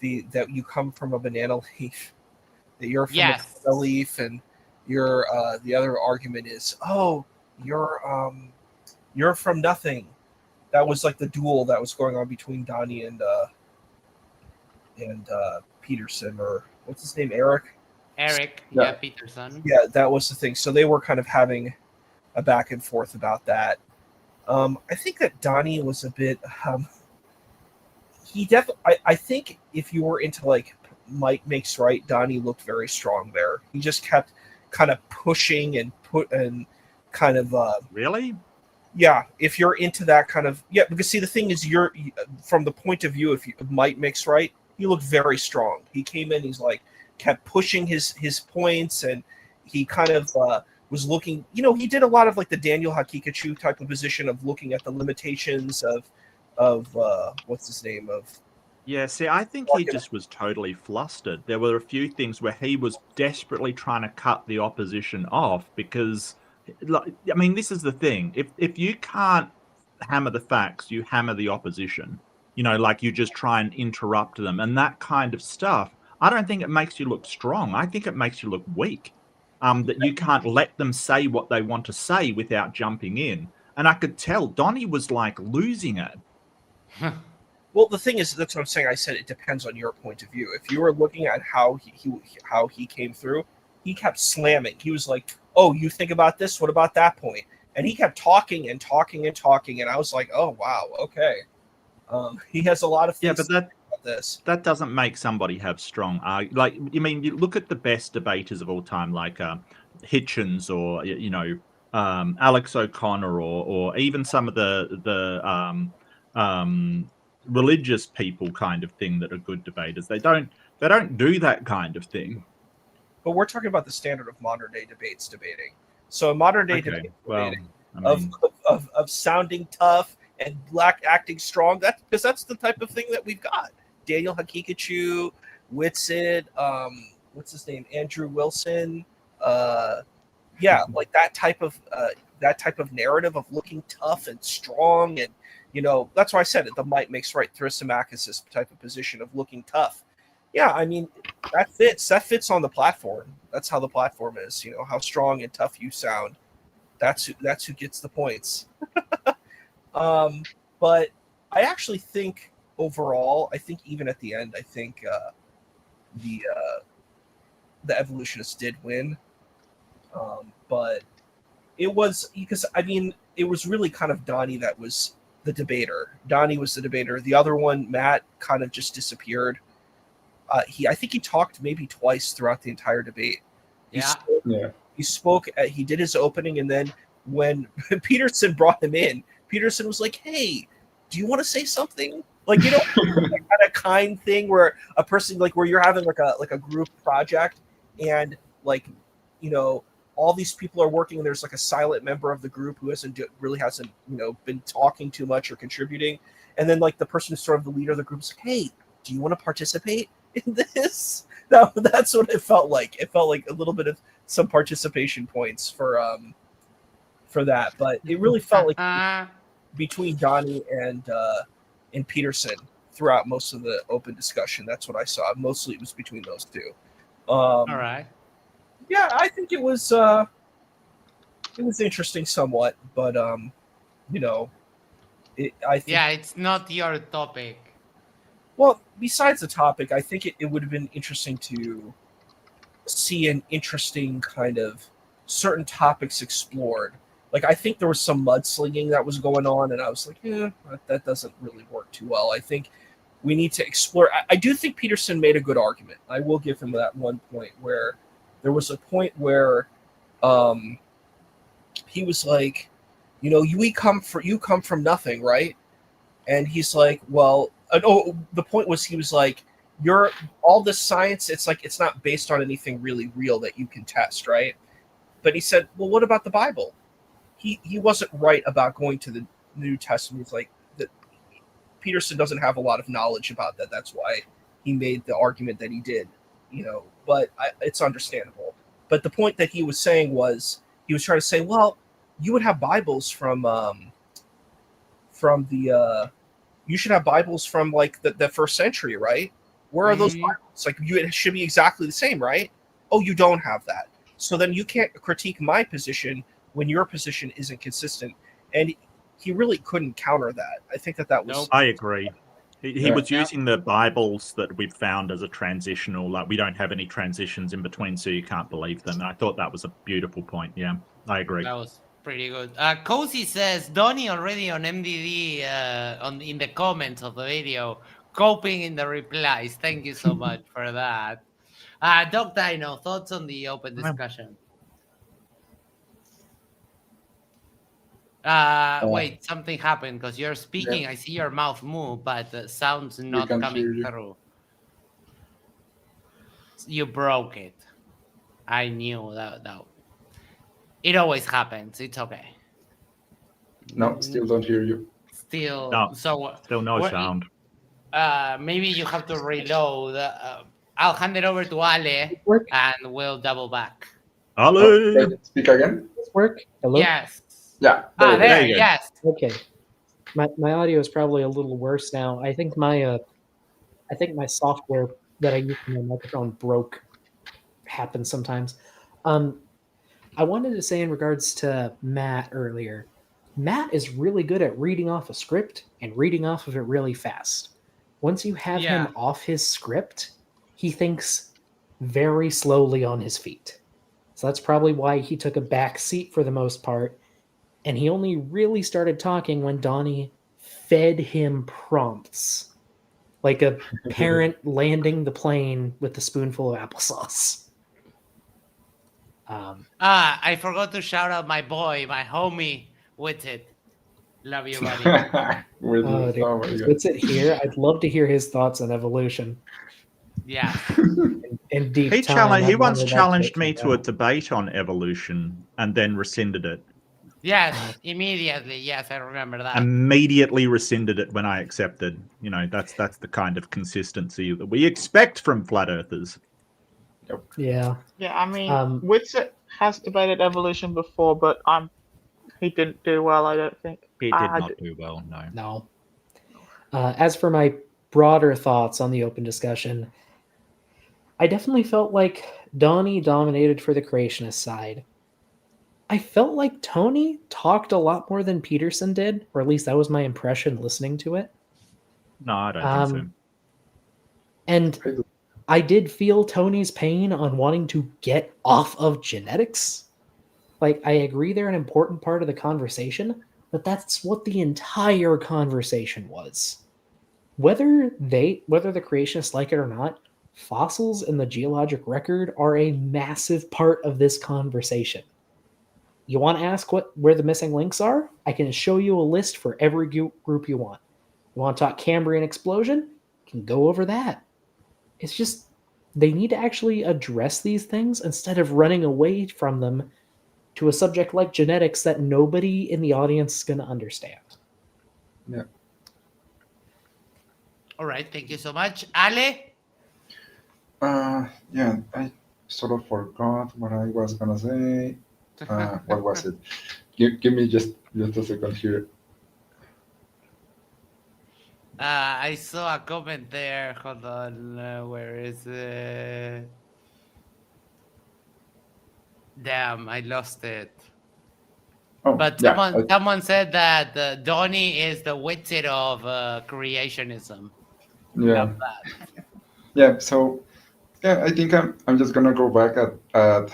that you come from a banana leaf, that you're from a banana leaf, and you're the other argument is, oh, you're from nothing. That was like the duel that was going on between Donnie and Peterson, or what's his name, Eric, Peterson. Yeah, that was the thing. So they were kind of having a back and forth about that. I think that Donnie was a bit. He definitely. I think if you were into like Mike Makes Right, Donnie looked very strong there. He just kept kind of pushing and kind of. Really? yeah, if you're into that kind of because see the thing is you're from the point of view of Might Makes Right, he looked very strong. He came in, he's like kept pushing his points, and he kind of was looking. He did a lot of like the Daniel Hakikachu type of position of looking at the limitations of what's his name of. Yeah, see, I think he just was totally flustered. There were a few things where he was desperately trying to cut the opposition off because, like, I mean, this is the thing. If you can't hammer the facts, you hammer the opposition. Like you just try and interrupt them and that kind of stuff. I don't think it makes you look strong. I think it makes you look weak. That you can't let them say what they want to say without jumping in. And I could tell Donnie was like losing it. Well, the thing is, that's what I'm saying. I said it depends on your point of view. If you were looking at how he came through, he kept slamming. He was like, "Oh, you think about this? What about that point?" And he kept talking and talking and talking. And I was like, "Oh, wow, okay." He has a lot of things. Yeah, but about this. That doesn't make somebody have strong like. I mean, you look at the best debaters of all time, like Hitchens or Alex O'Connor, or even some of the religious people kind of thing that are good debaters. They don't do that kind of thing. But we're talking about the standard of modern day debates debating. So modern day debating of sounding tough and acting strong. Because that's the type of thing that we've got. Daniel Hakikachu, Whitsitt, what's his name, Andrew Wilson, like that type of narrative of looking tough and strong, and that's why I said it. The Might Makes Right Thrasymachus type of position of looking tough. Yeah, I mean that fits on the platform. That's how the platform is. How strong and tough you sound. That's who gets the points. But I actually think overall, I think even at the end, I think the evolutionists did win. But it was because it was really kind of Donnie that was the debater. Donnie was the debater. The other one, Matt, kind of just disappeared. I think he talked maybe twice throughout the entire debate. He spoke. He did his opening, and then when Peterson brought him in, Peterson was like, "Hey, do you want to say something?" Like that kind of kind thing where a person where you're having like a group project, and all these people are working, and there's like a silent member of the group who hasn't been talking too much or contributing, and then like the person who's sort of the leader of the group is like, "Hey, do you want to participate in this?" That's what it felt like. It felt like a little bit of some participation points for that, but it really felt like between Donnie and Peterson throughout most of the open discussion. That's what I saw. Mostly it was between those two. All right. Yeah, I think it was interesting somewhat, but I think, it's not your topic. Well, besides the topic, I think it would have been interesting to see an interesting kind of certain topics explored. Like, I think there was some mudslinging that was going on, and I was like, that doesn't really work too well. I think we need to explore. I do think Peterson made a good argument. I will give him that one point where there was a point where he was like, you come from nothing, right? And he's like, well, the point was he was like, you're all this science. It's like it's not based on anything really real that you can test, right? But he said, well, what about the Bible? He wasn't right about going to the New Testament. He's like, that Peterson doesn't have a lot of knowledge about that. That's why he made the argument that he did, but it's understandable. But the point that he was saying was, he was trying to say, well, you would have Bibles from the, you should have Bibles from like the first century, right? Where are those Bibles? Like, it should be exactly the same, right? Oh, you don't have that. So then you can't critique my position when your position isn't consistent. And he really couldn't counter that. I think that was... Nope. I agree. He was using the Bibles that we've found as a transitional, like we don't have any transitions in between, so you can't believe them. And I thought that was a beautiful point. Yeah, I agree. That was pretty good. Cozy says, Donnie already on MDD in the comments of the video, coping in the replies. Thank you so much for that. Doc Dino, thoughts on the open discussion? Wait, something happened because you're speaking. Yeah. I see your mouth move, but the sound's We not can't coming hear you. through. You broke it. I knew that. It always happens. It's okay. No, still don't hear you. Still, No, so still no what- sound. maybe you have to reload. I'll hand it over to Ale, Work? and we'll double back. Ali! Wait, speak again? Does this work? Hello? Yes. Yeah. Ah, There you go. there. you go. Yes. Okay. My audio is probably a little worse now. I think my software that I use for my microphone broke. Happens sometimes. I wanted to say in regards to Matt earlier, Matt is really good at reading off a script and reading off of it really fast. Once you have Yeah. him off his script, he thinks very slowly on his feet. So that's probably why he took a back seat for the most part. And he only really started talking when Donnie fed him prompts. Like a parent landing the plane with a spoonful of applesauce. I forgot to shout out my boy, my homie, with it. Love you, buddy. With Oh, it. dude. Oh my god. What's it here? I'd love to hear his thoughts on evolution. Yeah. In deep He time. he I once wondered that challenged shit me came to a out. debate on evolution and then rescinded it. Yes, immediately. Yes, I remember that. Immediately rescinded it when I accepted. You know, that's the kind of consistency that we expect from flat earthers. Yeah. Yeah, I mean, Um, has debated evolution before, but he didn't do well, I don't think. He did not do well, no. No. As for my broader thoughts on the open discussion, I definitely felt like Donnie dominated for the creationist side. I felt like Tony talked a lot more than Peterson did, or at least that was my impression listening to it. No, I don't think so. And I did feel Tony's pain on wanting to get off of genetics. Like, I agree they're an important part of the conversation, but that's what the entire conversation was. Whether the creationists like it or not, fossils in the geologic record are a massive part of this conversation. You want to ask where the missing links are? I can show you a list for every group you want. You want to talk Cambrian explosion? Can go over that. It's just they need to actually address these things instead of running away from them to a subject like genetics that nobody in the audience is going to understand. Yeah. All right, thank you so much. Ale? Yeah, I sort of forgot what I was gonna say. What was it? Give me just a second here. I saw a comment there. Hold on. Where is it? Damn, I lost it. Oh, But yeah, someone said that Donnie is the Witsit of creationism. yeah, Love that. yeah. So, yeah, I think I'm just gonna go back at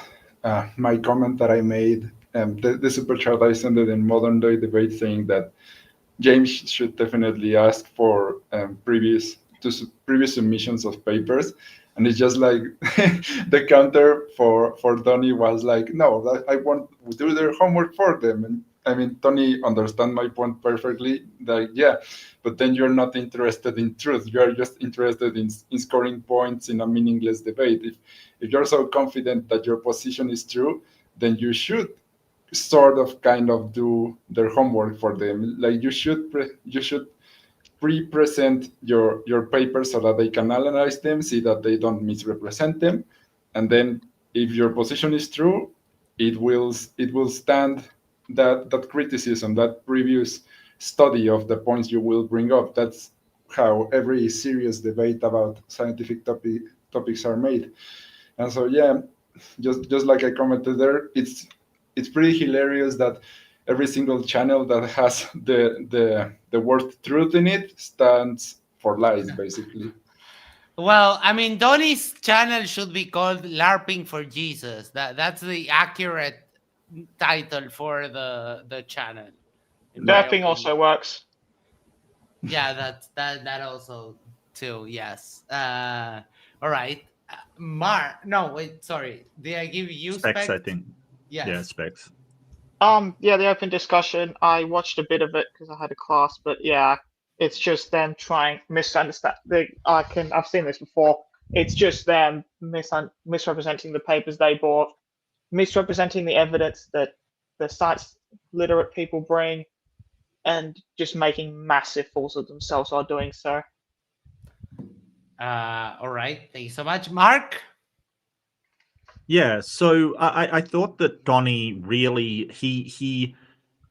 my comment that I made. The super chat I sent it in Modern Day Debate, saying that James should definitely ask for previous submissions of papers, and it's just like the counter for Tony was like, no, I won't do their homework for them. And I mean, Tony understand my point perfectly. Like, yeah, but then you're not interested in truth. You are just interested in scoring points in a meaningless debate. If you're so confident that your position is true, then you should sort of kind of do their homework for them. Like you should pre-present your papers so that they can analyze them, see that they don't misrepresent them, and then if your position is true, it will stand that criticism, that previous study of the points you will bring up. That's how every serious debate about scientific topics are made. And so yeah, just like I commented there, it's pretty hilarious that every single channel that has the word truth in it stands for lies, basically. Well, I mean, Donnie's channel should be called LARPing for Jesus. That's the accurate title for the channel. in my Derping also opinion. works. Yeah, that also too. Yes. All right. No, wait. Sorry. Did I give you Specs, specs? I think. Yes. Yeah, specs. Yeah, the open discussion. I watched a bit of it because I had a class, but yeah, it's just them trying misunderstand. I've seen this before. It's just them misrepresenting the papers they bought, misrepresenting the evidence that the science literate people bring, and just making massive fools of themselves while doing so. All right. Thank you so much, Mark. Yeah, so I thought that Donnie really he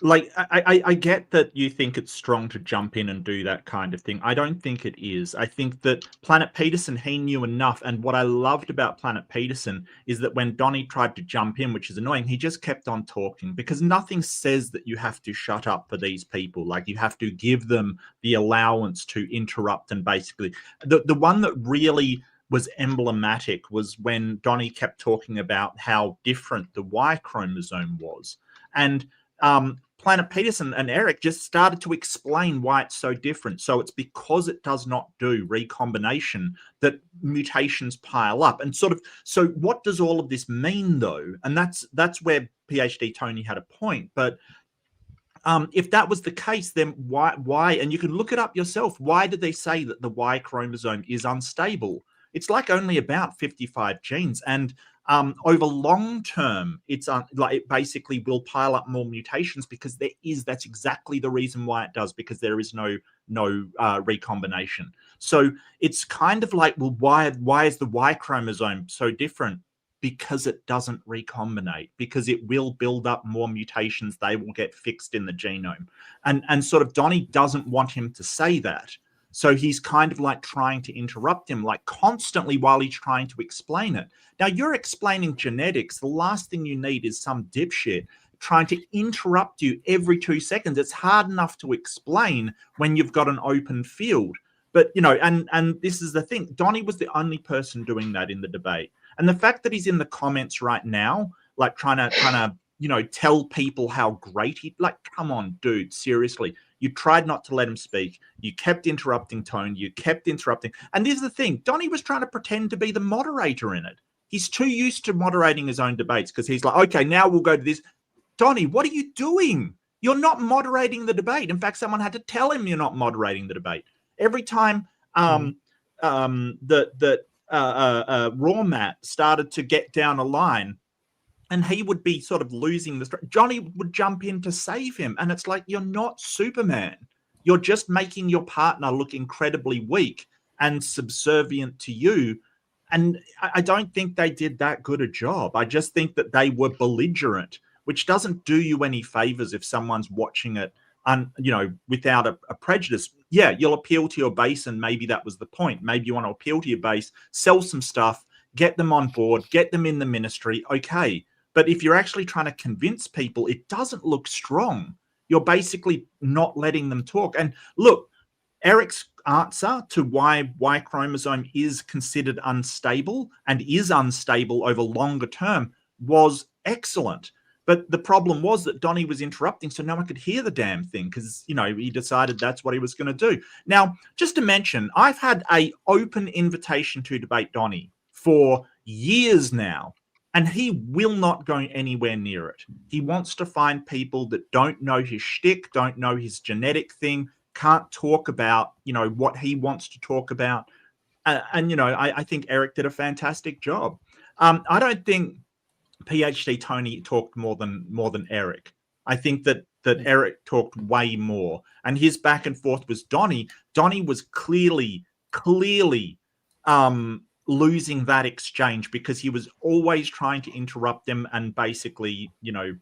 like I get that you think it's strong to jump in and do that kind of thing. I don't think it is. I think that Planet Peterson, he knew enough. And what I loved about Planet Peterson is that when Donnie tried to jump in, which is annoying, he just kept on talking because nothing says that you have to shut up for these people. Like you have to give them the allowance to interrupt and basically the one that really was emblematic was when Donnie kept talking about how different the Y chromosome was. And Planet Peterson and Eric just started to explain why it's so different. So it's because it does not do recombination that mutations pile up. And sort of, so what does all of this mean though? And that's where PhD Tony had a point. But if that was the case, then why, and you can look it up yourself, why did they say that the Y chromosome is unstable? It's like only about 55 genes. And over long term, it's like it basically will pile up more mutations because that's exactly the reason why it does, because there is no recombination. So it's kind of like, well, why is the Y chromosome so different? Because it doesn't recombinate, because it will build up more mutations. They will get fixed in the genome. And sort of Donnie doesn't want him to say that. So he's kind of like trying to interrupt him, like constantly while he's trying to explain it. Now you're explaining genetics. The last thing you need is some dipshit trying to interrupt you every 2 seconds. It's hard enough to explain when you've got an open field. But, you know, and this is the thing. Donnie was the only person doing that in the debate. And the fact that he's in the comments right now, like trying to, you know, tell people how great he, like, come on, dude, seriously. You tried not to let him speak. You kept interrupting Tone. You kept interrupting. And this is the thing. Donnie was trying to pretend to be the moderator in it. He's too used to moderating his own debates because he's like, okay, now we'll go to this. Donnie, what are you doing? You're not moderating the debate. In fact, someone had to tell him you're not moderating the debate. Every time RawMatt started to get down a line, and he would be sort of losing the... Johnny would jump in to save him. And it's like, you're not Superman. You're just making your partner look incredibly weak and subservient to you. And I don't think they did that good a job. I just think that they were belligerent, which doesn't do you any favors if someone's watching it, you know, without a prejudice. Yeah, you'll appeal to your base, and maybe that was the point. Maybe you want to appeal to your base, sell some stuff, get them on board, get them in the ministry. Okay. But if you're actually trying to convince people, it doesn't look strong. You're basically not letting them talk. And look, Eric's answer to why Y chromosome is considered unstable and is unstable over longer term was excellent. But the problem was that Donnie was interrupting, so no one could hear the damn thing because, you know, he decided that's what he was going to do. Now, just to mention, I've had an open invitation to debate Donnie for years now. And he will not go anywhere near it. He wants to find people that don't know his shtick, don't know his genetic thing, can't talk about, you know, what he wants to talk about. And you know, I think Eric did a fantastic job. I don't think PhD Tony talked more than Eric. I think that Eric talked way more. And his back and forth was Donnie. Donnie was clearly losing that exchange because he was always trying to interrupt them and basically, you know,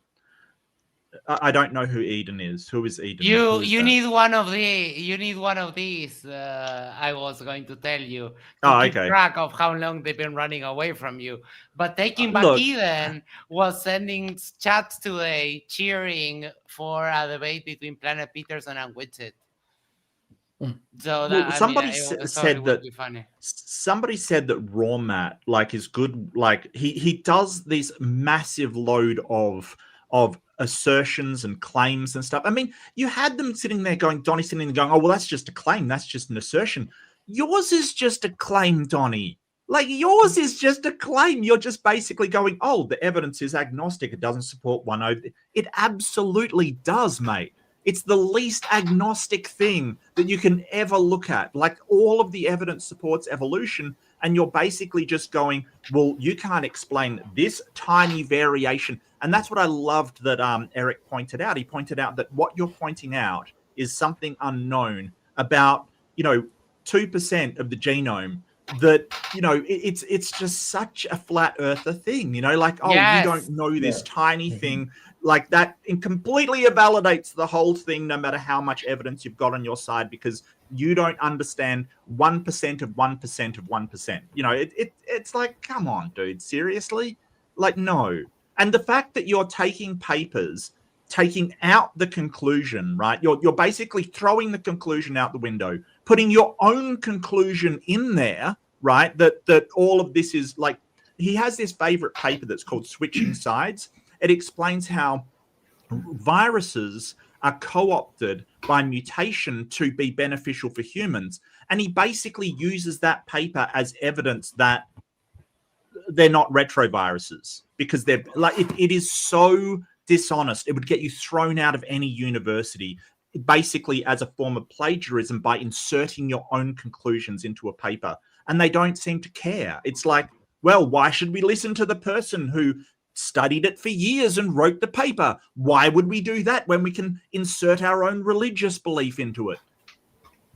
I don't know who Eden is. Who is Eden? You need one of these. I was going to tell you to keep track of how long they've been running away from you. But taking back Eden was sending chats today cheering for a debate between Planet Peterson and Widget. So that, somebody said that RawMatt like is good. Like he does this massive load of assertions and claims and stuff. I mean, you had them sitting there going, Donnie sitting there going, oh well, that's just a claim, that's just an assertion. Yours is just a claim, Donnie. Like yours is just a claim. You're just basically going, oh, the evidence is agnostic. It doesn't support one over. It absolutely does, mate. It's the least agnostic thing that you can ever look at. Like all of the evidence supports evolution, and you're basically just going, well, you can't explain this tiny variation. And that's what I loved that Eric pointed out. He pointed out that what you're pointing out is something unknown about, 2% of the genome. That it's just such a flat earther thing, like, oh, Yes. you don't know this tiny thing like that. It completely invalidates the whole thing, no matter how much evidence you've got on your side, because you don't understand 1% of 1% of 1%. It's like, come on, dude, seriously? Like, no. And the fact that you're taking papers, taking out the conclusion, right? You're basically throwing the conclusion out the window, putting your own conclusion in there, right? That all of this is like, he has this favorite paper that's called Switching Sides. It explains how viruses are co-opted by mutation to be beneficial for humans. And he basically uses that paper as evidence that they're not retroviruses, because they're like, it is so dishonest. It would get you thrown out of any university, basically as a form of plagiarism, by inserting your own conclusions into a paper. And they don't seem to care. It's like, well, why should we listen to the person who studied it for years and wrote the paper? Why would we do that when we can insert our own religious belief into it?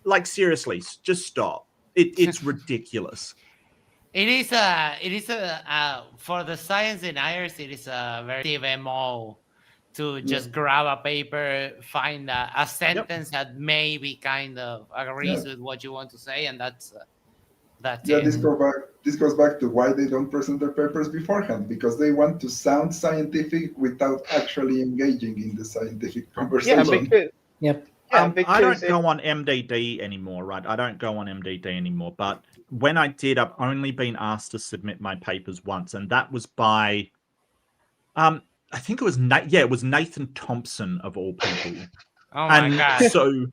Like, seriously, just stop. It's ridiculous. It is for the science deniers, it is a very MO to just grab a paper, find a sentence that maybe kind of agrees with what you want to say, and that's it. This goes back to why they don't present their papers beforehand, because they want to sound scientific without actually engaging in the scientific conversation. I don't go on MDD anymore, right? I don't go on MDD anymore. But when I did, I've only been asked to submit my papers once, and that was by, I think it was it was Nathan Thompson of all people. Oh my god! So,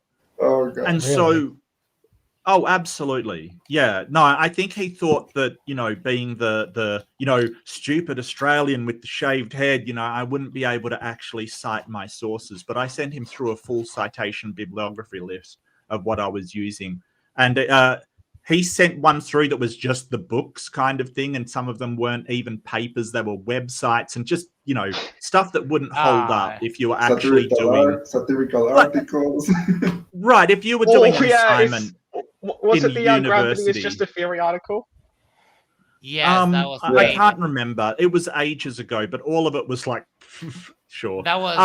oh, absolutely, yeah. No, I think he thought that being the stupid Australian with the shaved head, I wouldn't be able to actually cite my sources. But I sent him through a full citation bibliography list of what I was using, and he sent one through that was just the books kind of thing, and some of them weren't even papers; they were websites and just stuff that wouldn't hold up if you were actually doing satirical articles. Right, if you were doing an assignment. Was it the Young Gravity is university. just a theory article? Yes, that was. I can't remember. It was ages ago, but all of it was like, sure. That was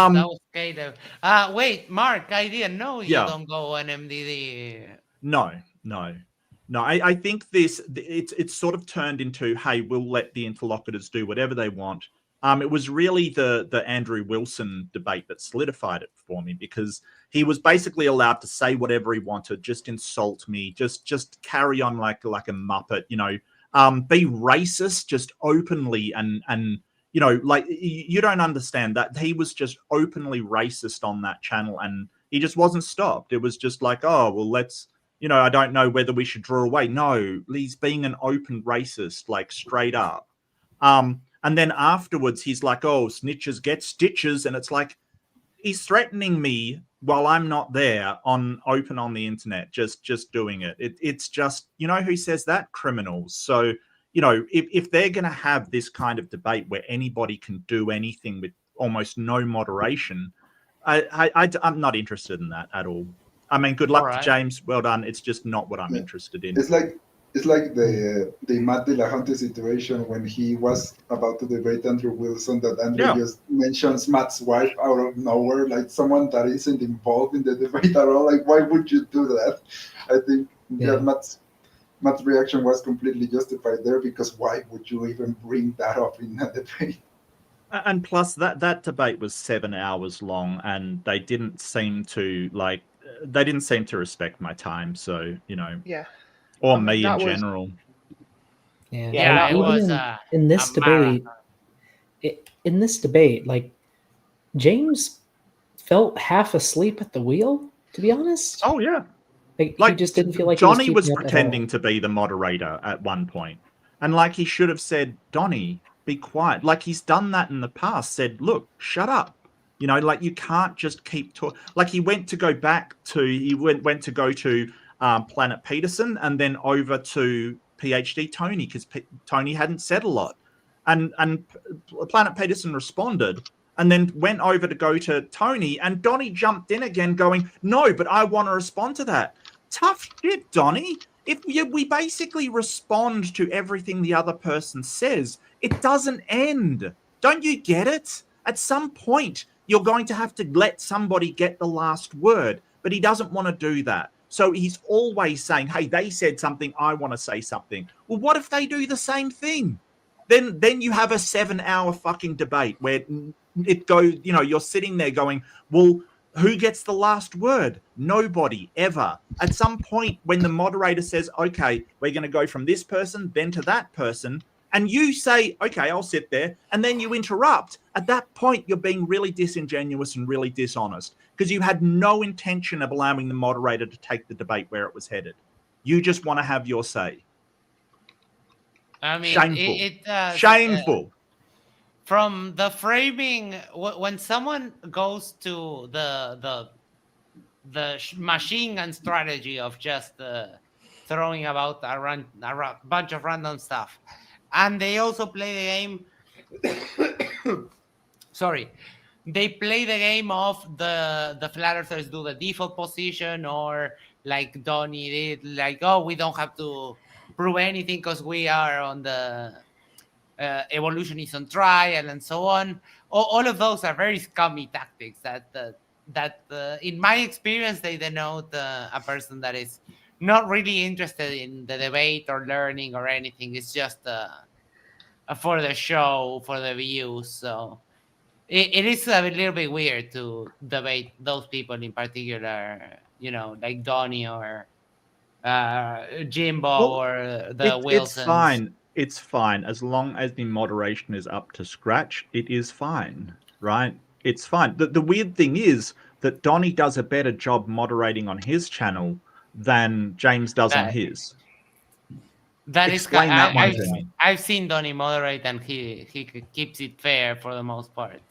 kind of. Wait, Mark, I didn't know you don't go on MDD. No. I think it's sort of turned into, hey, we'll let the interlocutors do whatever they want. It was really the Andrew Wilson debate that solidified it for me, because he was basically allowed to say whatever he wanted, just insult me, just carry on like a muppet, be racist just openly, and like, you don't understand that he was just openly racist on that channel, and he just wasn't stopped. It was just like, oh well, let's. I don't know whether we should draw away. No, he's being an open racist, like straight up. And then afterwards, he's like, oh, snitches get stitches. And it's like, he's threatening me while I'm not there open on the internet, just doing it. It's just, who says that? Criminals. So, if they're going to have this kind of debate where anybody can do anything with almost no moderation, I'm not interested in that at all. I mean, good luck to James. Well done. It's just not what I'm interested in. It's like the Matt Dillahunty situation when he was about to debate Andrew Wilson, that Andrew just mentions Matt's wife out of nowhere, like someone that isn't involved in the debate at all. Like, why would you do that? I think Matt's reaction was completely justified there, because why would you even bring that up in a debate? And plus, that debate was 7 hours long, and they didn't seem to respect my time. So, or me in general. Yeah, it was in this debate. In this debate, like, James felt half asleep at the wheel, to be honest. Oh yeah, like he just didn't feel like Johnny was pretending to be the moderator at one point. And like he should have said, Donnie, be quiet. Like he's done that in the past, said, look, shut up. You know, like you can't just keep talking. Like he went to go to Planet Peterson and then over to PhD Tony because Tony hadn't said a lot. And Planet Peterson responded and then went over to go to Tony, and Donnie jumped in again going, no, but I want to respond to that. Tough shit, Donnie. If we basically respond to everything the other person says, it doesn't end. Don't you get it? At some point, you're going to have to let somebody get the last word, but he doesn't want to do that. So he's always saying, hey, they said something, I want to say something. Well, what if they do the same thing? Then you have a 7-hour fucking debate where it goes, you know, you're sitting there going, well, who gets the last word? Nobody, ever. At some point when the moderator says, okay, we're going to go from this person, then to that person, and you say, okay, I'll sit there, and then you interrupt, at that point, you're being really disingenuous and really dishonest because you had no intention of allowing the moderator to take the debate where it was headed. You just want to have your say. I mean, shameful. Shameful. From the framing, when someone goes to the machine gun strategy of just throwing about a bunch of random stuff, and they also play the game. Sorry, they play the game of the flat earthers do the default position, or like Donnie did, like, oh, we don't have to prove anything because we are on the evolution is on trial and so on. All of those are very scummy tactics that in my experience, they denote a person that is not really interested in the debate or learning or anything. It's just for the show, for the views. So it is a little bit weird to debate those people in particular, you know, like Donnie or Jimbo or the Wilsons. It's fine. It's fine. As long as the moderation is up to scratch, it is fine, right? It's fine. The weird thing is that Donnie does a better job moderating on his channel than James does on his. That Explain is, that one to me. I've seen Donnie moderate, and he keeps it fair for the most part.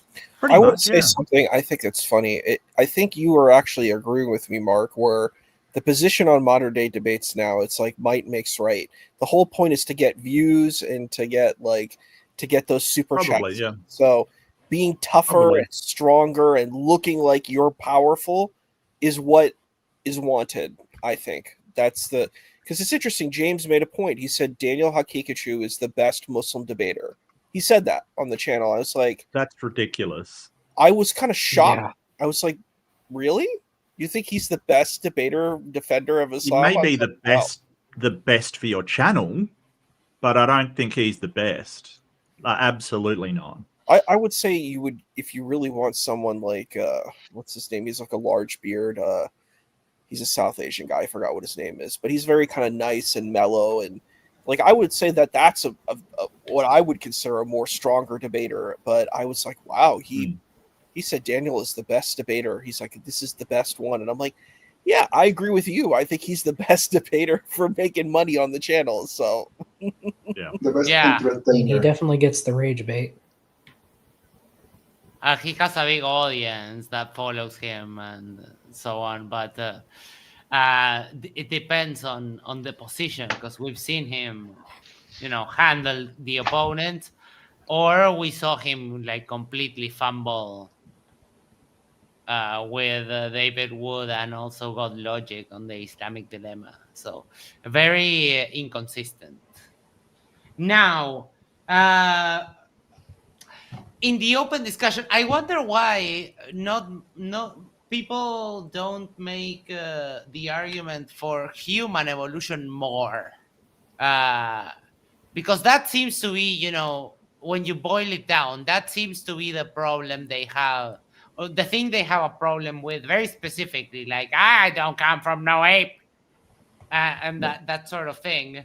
I would say something. I think it's funny. I think you are actually agreeing with me, Mark, where the position on modern day debates now, it's like might makes right. The whole point is to get views and to get those super chats. Yeah. So being tougher and stronger and looking like you're powerful is what is wanted. I think that's because it's interesting. James made a point. He said Daniel Hakikachu is the best Muslim debater. He said that on the channel. I was like, that's ridiculous. I was kind of shocked. Yeah. I was like, really? You think he's the best defender of Islam? He may be the best for your channel, but I don't think he's the best. Absolutely not. I would say you would, if you really want someone like what's his name? He's like a large beard. He's a South Asian guy. I forgot what his name is, but he's very kind of nice and mellow, and like I would say that's a what I would consider a more stronger debater. But I was like, wow, he said Daniel is the best debater. He's like, this is the best one, and I'm like, yeah, I agree with you. I think he's the best debater for making money on the channel. So yeah, the best entertainer. He definitely gets the rage bait. He has a big audience that follows him and so on, but it depends on the position, because we've seen him, you know, handle the opponent, or we saw him like completely fumble with David Wood and also God Logic on the Islamic Dilemma. So very inconsistent. Now, in the open discussion, I wonder why not people don't make the argument for human evolution more, because that seems to be, you know, when you boil it down, that seems to be the problem they have, or the thing they have a problem with very specifically, like, I don't come from no ape, and that sort of thing.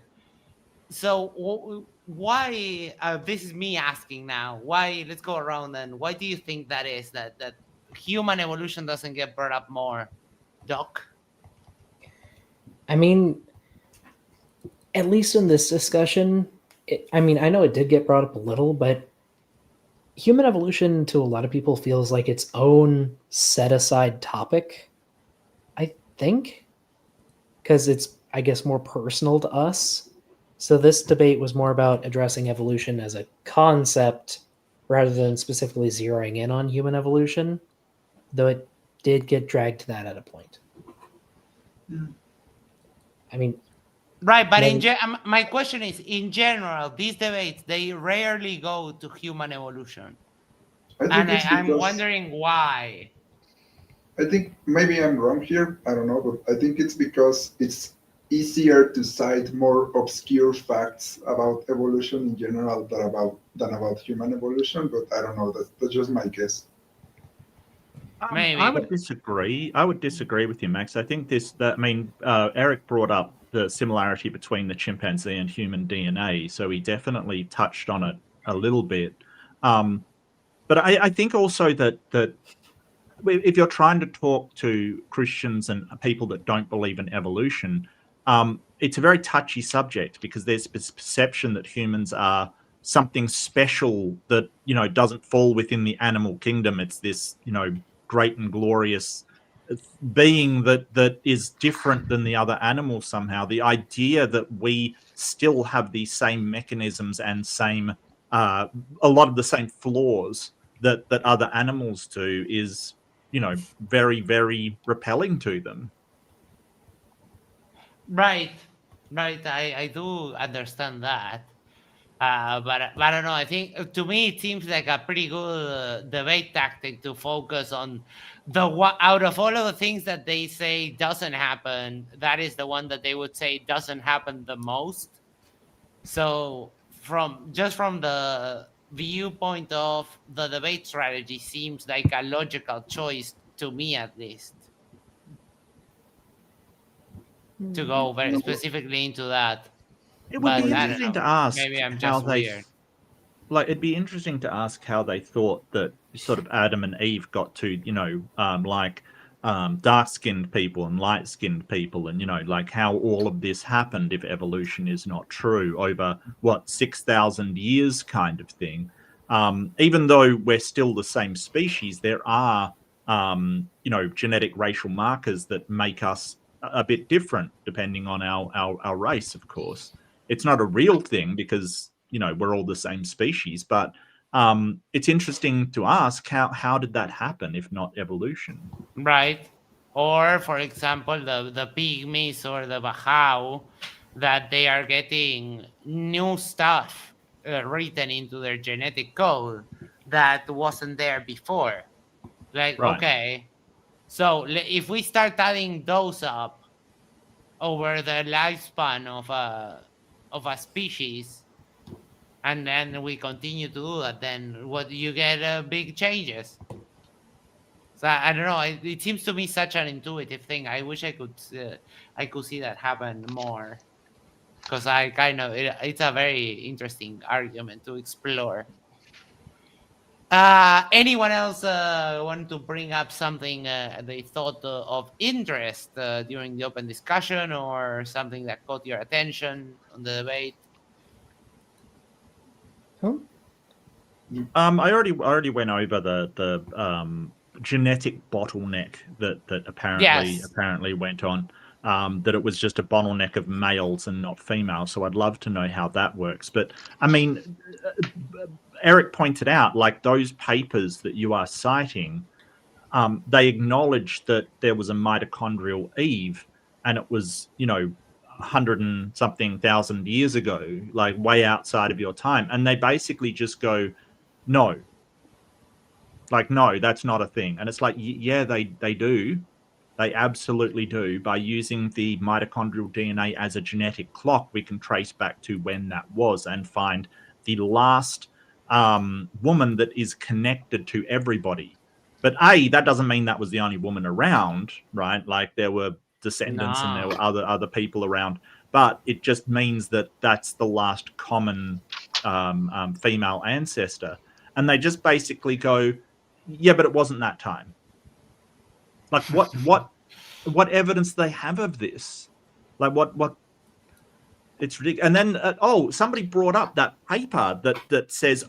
So why, this is me asking now, why, let's go around, and why do you think that is, that human evolution doesn't get brought up more, Doc? I mean, at least in this discussion, I mean, I know it did get brought up a little, but human evolution to a lot of people feels like its own set aside topic, I think, because it's, I guess, more personal to us. So this debate was more about addressing evolution as a concept rather than specifically zeroing in on human evolution, though it did get dragged to that at a point. I mean, Right, but then- my question is, in general, these debates, they rarely go to human evolution. I think I'm wondering why. I think maybe I'm wrong here. I don't know, but I think it's because it's easier to cite more obscure facts about evolution in general than about human evolution. But I don't know. That's just my guess. Maybe. I would disagree. I would disagree with you, Max. I think Eric brought up the similarity between the chimpanzee and human DNA, so he definitely touched on it a little bit. But I think also that if you're trying to talk to Christians and people that don't believe in evolution, it's a very touchy subject because there's this perception that humans are something special that, doesn't fall within the animal kingdom. It's this, great and glorious being that is different than the other animals somehow. The idea that we still have these same mechanisms and same a lot of the same flaws that other animals do is, very, very repelling to them. Right. I do understand that. But I don't know. I think to me it seems like a pretty good debate tactic to focus on out of all of the things that they say doesn't happen, that is the one that they would say doesn't happen the most. So from the viewpoint of the debate strategy, seems like a logical choice to me, at least, to go very specifically into that. It would be But I don't interesting know. to ask Maybe I'm how just they weird. it'd be interesting to ask how they thought that sort of Adam and Eve got to, dark-skinned people and light-skinned people, and like how all of this happened if evolution is not true over 6,000 years kind of thing. Even though we're still the same species, there are genetic racial markers that make us a bit different depending on our race, of course. It's not a real thing because we're all the same species, but it's interesting to ask how did that happen if not evolution? Right. Or, for example, the pygmies or the Bahau, that they are getting new stuff written into their genetic code that wasn't there before. Like, Right. okay, so if we start adding those up over the lifespan of a species, and then we continue to do that, then what you get big changes. So I don't know. It seems to me such an intuitive thing. I wish I could see that happen more, because it's a very interesting argument to explore. Anyone else want to bring up something they thought of interest during the open discussion, or something that caught your attention on the debate? I already went over the genetic bottleneck that apparently went on. That it was just a bottleneck of males and not females. So I'd love to know how that works. But I mean, Eric pointed out, like, those papers that you are citing, they acknowledged that there was a mitochondrial Eve, and it was 100 and something thousand years ago, like way outside of your time, and they basically just go, no, that's not a thing. And it's like, yeah, they do. They absolutely do. By using the mitochondrial DNA as a genetic clock, we can trace back to when that was and find the last woman that is connected to everybody. But that doesn't mean that was the only woman around, right? Like, there were descendants and there were other people around. But it just means that that's the last common female ancestor. And they just basically go, yeah, but it wasn't that time. Like, what evidence do they have of this? Like, what? It's ridiculous. And then somebody brought up that paper that says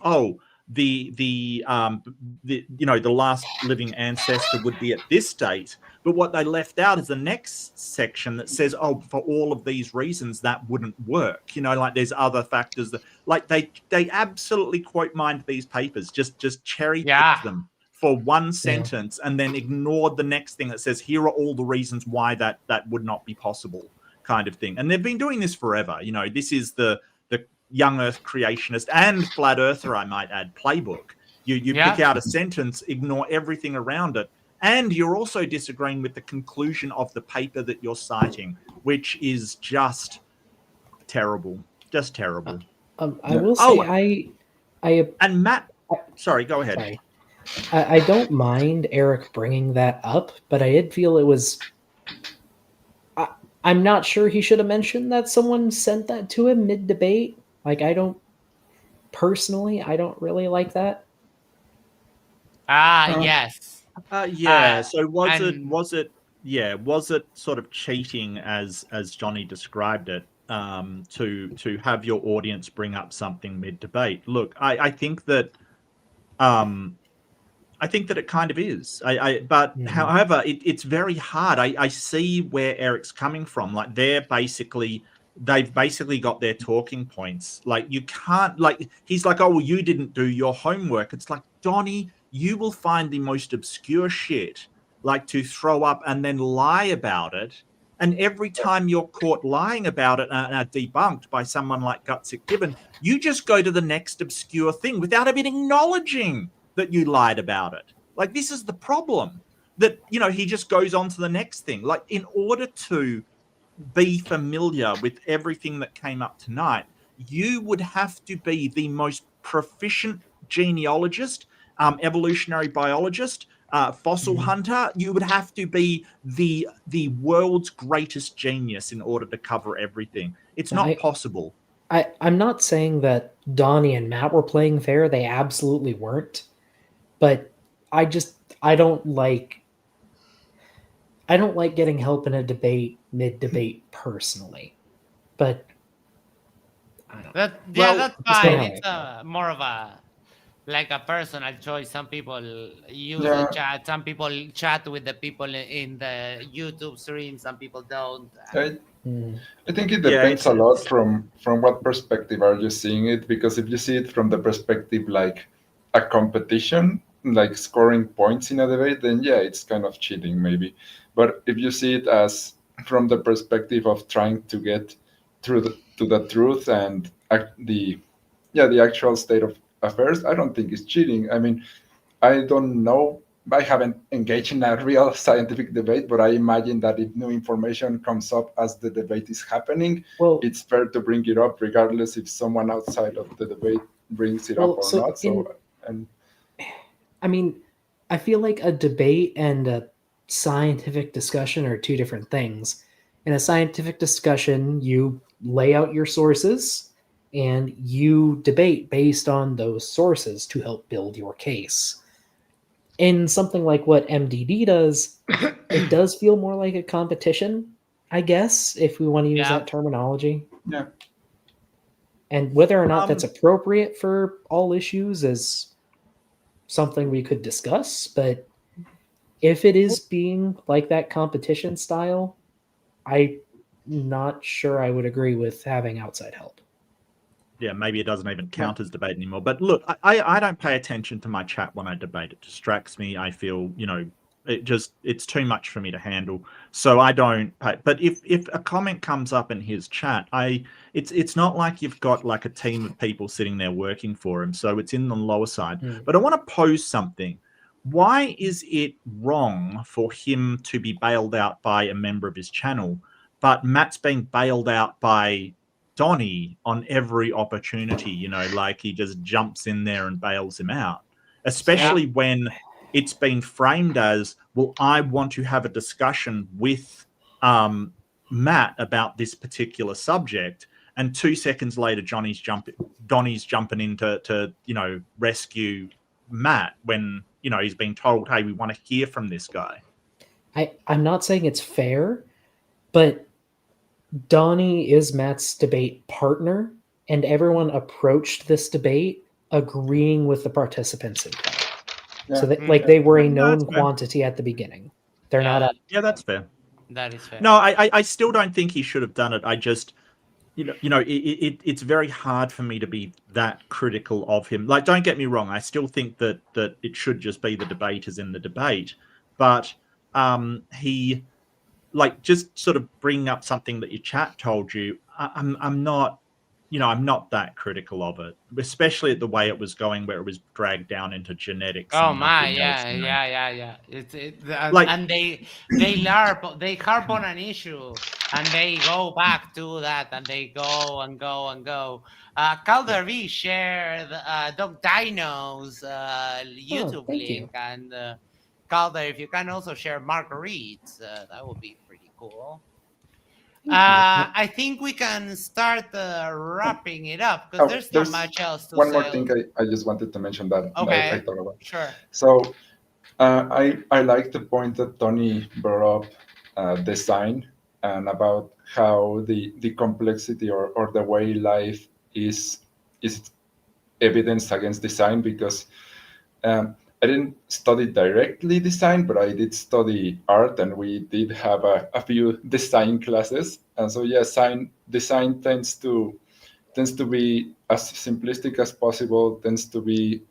the last living ancestor would be at this date. But what they left out is the next section that says, for all of these reasons, that wouldn't work. Like there's other factors that, like they absolutely quote mined these papers, just cherry picked them for one sentence and then ignored the next thing that says, here are all the reasons why that would not be possible, kind of thing. And they've been doing this forever. This is the young earth creationist and flat earther, I might add, playbook. You pick out a sentence, ignore everything around it, and you're also disagreeing with the conclusion of the paper that you're citing, which is just terrible. Just terrible. I will say and Matt, sorry, go ahead. Sorry. I don't mind Eric bringing that up, but I did feel it was... I'm not sure he should have mentioned that someone sent that to him mid-debate. Like, I don't really like that. Yes. So was it sort of cheating as Johnny described it, to have your audience bring up something mid-debate? Look, I think that it kind of is. However, it's very hard. I see where Eric's coming from. Like they've basically got their talking points. Like you can't, like he's like, oh, well, you didn't do your homework. It's like, Donnie, you will find the most obscure shit like to throw up and then lie about it. And every time you're caught lying about it and are debunked by someone like Gutsick Gibbon, you just go to the next obscure thing without even acknowledging that you lied about it. Like, this is the problem, that, he just goes on to the next thing. Like, in order to be familiar with everything that came up tonight, you would have to be the most proficient genealogist, evolutionary biologist, fossil hunter. You would have to be the world's greatest genius in order to cover everything. It's not possible. I'm not saying that Donnie and Matt were playing fair. They absolutely weren't. But I don't like getting help in a debate mid-debate personally. But I don't know. That's fine. It's more of a personal choice. Some people use the chat. Some people chat with the people in the YouTube stream. Some people don't. I think it depends a lot from what perspective are you seeing it. Because if you see it from the perspective like a competition, like scoring points in a debate, then it's kind of cheating maybe. But if you see it as from the perspective of trying to get to the truth and the actual state of affairs, I don't think it's cheating. I mean, I don't know. I haven't engaged in a real scientific debate, but I imagine that if new information comes up as the debate is happening, it's fair to bring it up, regardless if someone outside of the debate brings it up or not. I mean, I feel like a debate and a scientific discussion are two different things. In a scientific discussion, you lay out your sources and you debate based on those sources to help build your case. In something like what MDD does, it does feel more like a competition, I guess, if we want to use that terminology. Yeah. And whether or not that's appropriate for all issues is something we could discuss, but if it is being like that competition style, I'm not sure I would agree with having outside help. Yeah, maybe it doesn't even count as debate anymore. But look, I don't pay attention to my chat when I debate. It distracts me. I feel, it's too much for me to handle. So I don't pay. But if a comment comes up in his chat, it's not like you've got like a team of people sitting there working for him. So it's in the lower side. But I want to pose something. Why is it wrong for him to be bailed out by a member of his channel, but Matt's being bailed out by Donnie on every opportunity? Like he just jumps in there and bails him out, especially when it's been framed as, well, I want to have a discussion with Matt about this particular subject, and 2 seconds later Donnie's jumping in to rescue Matt when he's been told, hey, we want to hear from this guy. I'm not saying it's fair, but Donnie is Matt's debate partner, and everyone approached this debate agreeing with the participants' input. So Yeah. they were a No, known that's fair. quantity at the beginning. They're not Yeah, up. Yeah, that's fair. that is fair. No, I still don't think he should have done it. I just, it's very hard for me to be that critical of him. Like, don't get me wrong, I still think that it should just be the debate as in the debate, but he, like, just sort of bringing up something that your chat told you, I'm not, I'm not that critical of it, especially at the way it was going, where it was dragged down into genetics. Oh and my, nothing else, yeah. Like- And they harp on an issue, and they go back to that, and they go and go and go. Calder V shared Doc Dino's YouTube thank you. link, and Calder, if you can also share Marguerite's, that would be pretty cool. I think we can start wrapping it up, because there's not much else to say. One more thing I just wanted to mention that Okay. I thought about. Sure. So I like the point that Tony brought up, design, and about how the complexity or the way life is evidence against design, because I didn't study directly design, but I did study art, and we did have a few design classes. And so, yeah, design tends to be as simplistic as possible, tends to be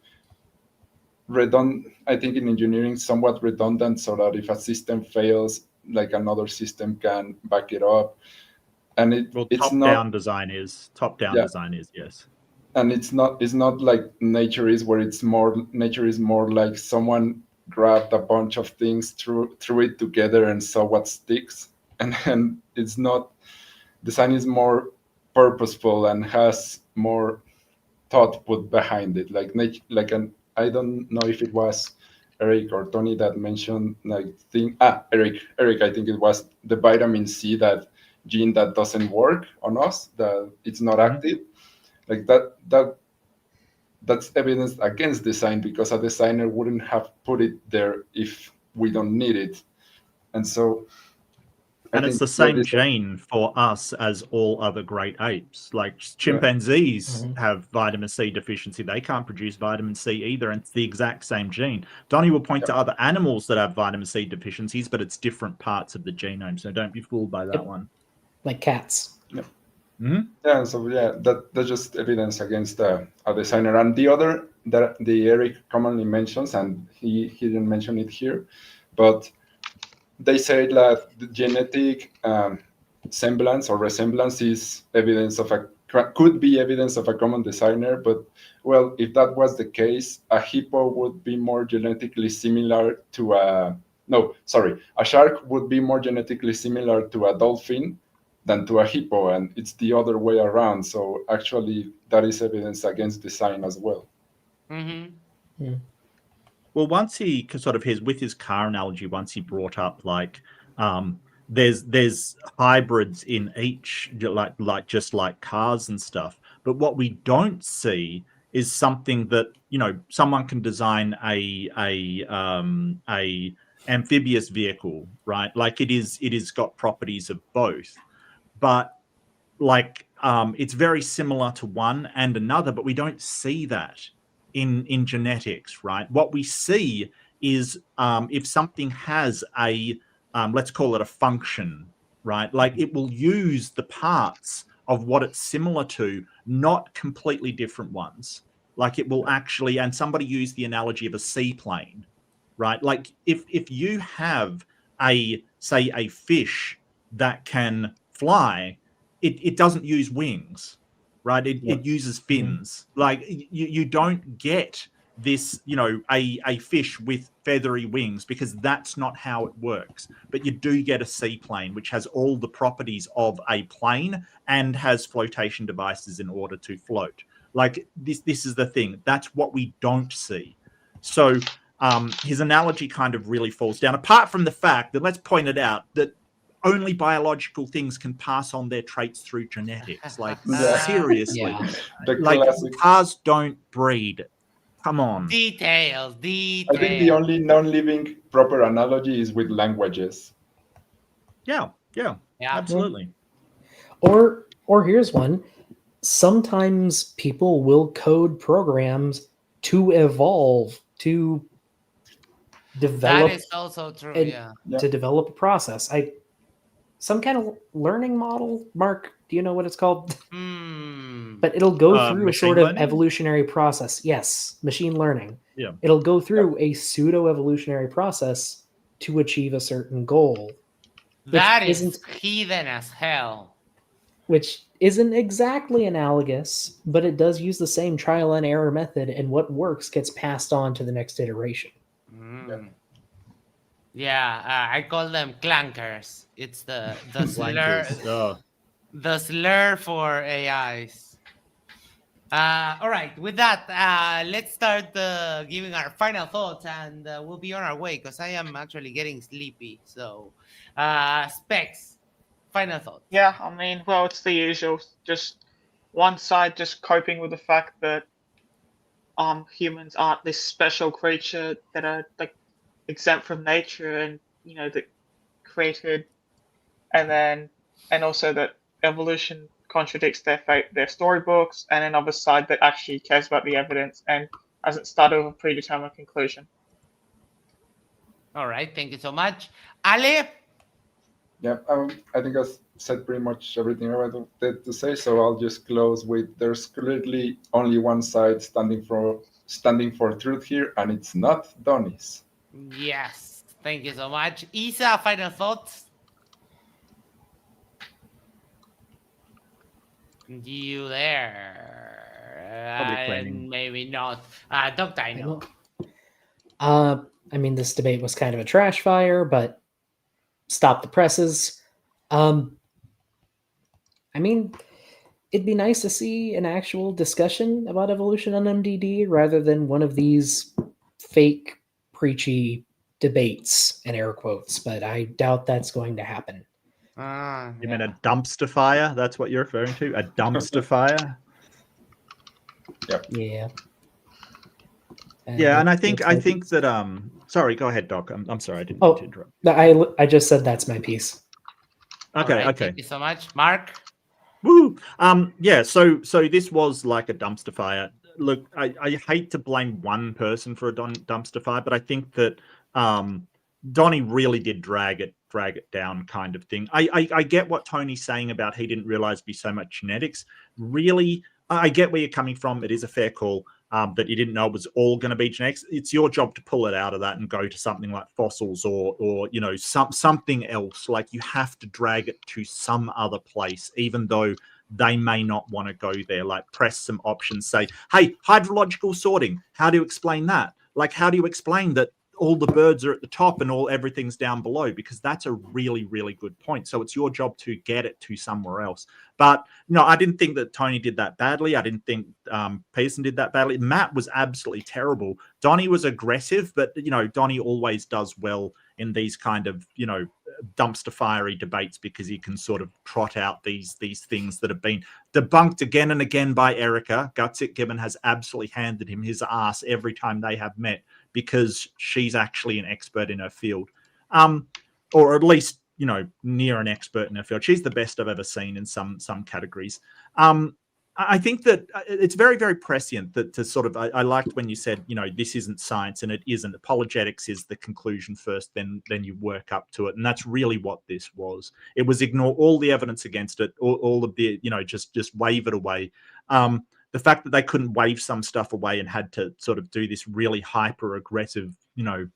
redundant. I think in engineering, somewhat redundant, so that if a system fails, like another system can back it up. And it's top-down design is yes. And it's not like nature is, where nature is more like someone grabbed a bunch of things, threw it together, and saw what sticks. And it's not. Design is more purposeful and has more thought put behind it. I don't know if it was Eric or Tony that mentioned Eric, I think it was the vitamin C, that gene that doesn't work on us, that it's not active. Like that's evidence against design, because a designer wouldn't have put it there if we don't need it. And so, and it's the same gene for us as all other great apes. Like chimpanzees have vitamin C deficiency. They can't produce vitamin C either, and it's the exact same gene. Donnie will point to other animals that have vitamin C deficiencies, but it's different parts of the genome. So don't be fooled by that one. Like cats. Yeah, so that's just evidence against a designer. And the other that the Eric commonly mentions, and he didn't mention it here, but they say that the genetic semblance or resemblance is evidence of could be evidence of a common designer. But well, if that was the case, a hippo would be more genetically similar to a shark would be more genetically similar to a dolphin than to a hippo, and it's the other way around. So actually, that is evidence against design as well. Well, once he with his car analogy, once he brought up like there's hybrids in each, like just like cars and stuff. But what we don't see is something that someone can design a amphibious vehicle, right? Like it is got properties of both. But like it's very similar to one and another, but we don't see that in genetics, right? What we see is if something has a let's call it a function, right? Like it will use the parts of what it's similar to, not completely different ones. Like it will actually, and somebody used the analogy of a seaplane, right? Like if you have a fish that can fly, it doesn't use wings, right? It uses fins. Like you don't get this, a fish with feathery wings, because that's not how it works. But you do get a seaplane, which has all the properties of a plane and has flotation devices in order to float. Like this is the thing. That's what we don't see. So his analogy kind of really falls down, apart from the fact that, let's point it out, that only biological things can pass on their traits through genetics. Like seriously, like cars don't breed. Come on. Details. I think the only non-living proper analogy is with languages. Yeah, absolutely. Or here's one. Sometimes people will code programs to evolve, to That develop is also true. and Yeah. Yeah. to develop a process. Some kind of learning model. Mark, do you know what it's called? Hmm. But it'll go through a machine sort of learning? evolutionary process. Yes, machine learning. Yeah. It'll go through a pseudo evolutionary process to achieve a certain goal, That is isn't- heathen as hell. which isn't exactly analogous, but it does use the same trial and error method, and what works gets passed on to the next iteration. Mm. Yeah, I call them clankers. It's the slur, Blankers. Oh. the slur for AIs. All right, with that, let's start giving our final thoughts, and we'll be on our way because I am actually getting sleepy. So, Specs, final thoughts. Yeah, I mean, well, it's the usual. Just one side just coping with the fact that humans aren't this special creature that are like exempt from nature and that created, and also that evolution contradicts their storybooks, and another side that actually cares about the evidence and hasn't started with a predetermined conclusion. All right, thank you so much, Ale. Yeah, I think I said pretty much everything I wanted to say, so I'll just close with there's clearly only one side standing for truth here, and it's not Donnie's. Yes, thank you so much, Isa. Final thoughts. You there? Probably cleaning. Maybe not. Dr. I know. I mean, this debate was kind of a trash fire, but stop the presses. I mean, it'd be nice to see an actual discussion about evolution on MDD rather than one of these fake, preachy debates, in air quotes, but I doubt that's going to happen. You mean a dumpster fire? That's what you're referring to? A dumpster fire? Yeah. Yeah, and I think that sorry, go ahead, Doc. I'm sorry, I didn't mean to interrupt. I just said that's my piece. Okay, All right, okay. Thank you so much, Mark. Woo! Yeah, so this was like a dumpster fire. Look, I hate to blame one person for a dumpster fire, but I think that Donnie really did drag it down, kind of thing. I get what Tony's saying about he didn't realize be so much genetics. Really, I get where you're coming from. It is a fair call that you didn't know it was all going to be genetics. It's your job to pull it out of that and go to something like fossils or something else. Like, you have to drag it to some other place, even though they may not want to go there. Like, press some options, say, hey, hydrological sorting. How do you explain that? Like, how do you explain that all the birds are at the top and everything's down below? Because that's a really, really good point. So it's your job to get it to somewhere else. But I didn't think that Tony did that badly. I didn't think Pearson did that badly. Matt was absolutely terrible. Donnie was aggressive, but Donnie always does well in these kind of dumpster fiery debates because he can sort of trot out these things that have been debunked again and again by Erica. Gutsit Gibbon has absolutely handed him his ass every time they have met, because she's actually an expert in her field, or at least near an expert in her field. She's the best I've ever seen in some categories. I think that it's very, very prescient that to sort of, I liked when you said, this isn't science, and it isn't. Apologetics is the conclusion first, then you work up to it. And that's really what this was. It was ignore all the evidence against it, all of the, just wave it away. The fact that they couldn't wave some stuff away and had to sort of do this really hyper aggressive, and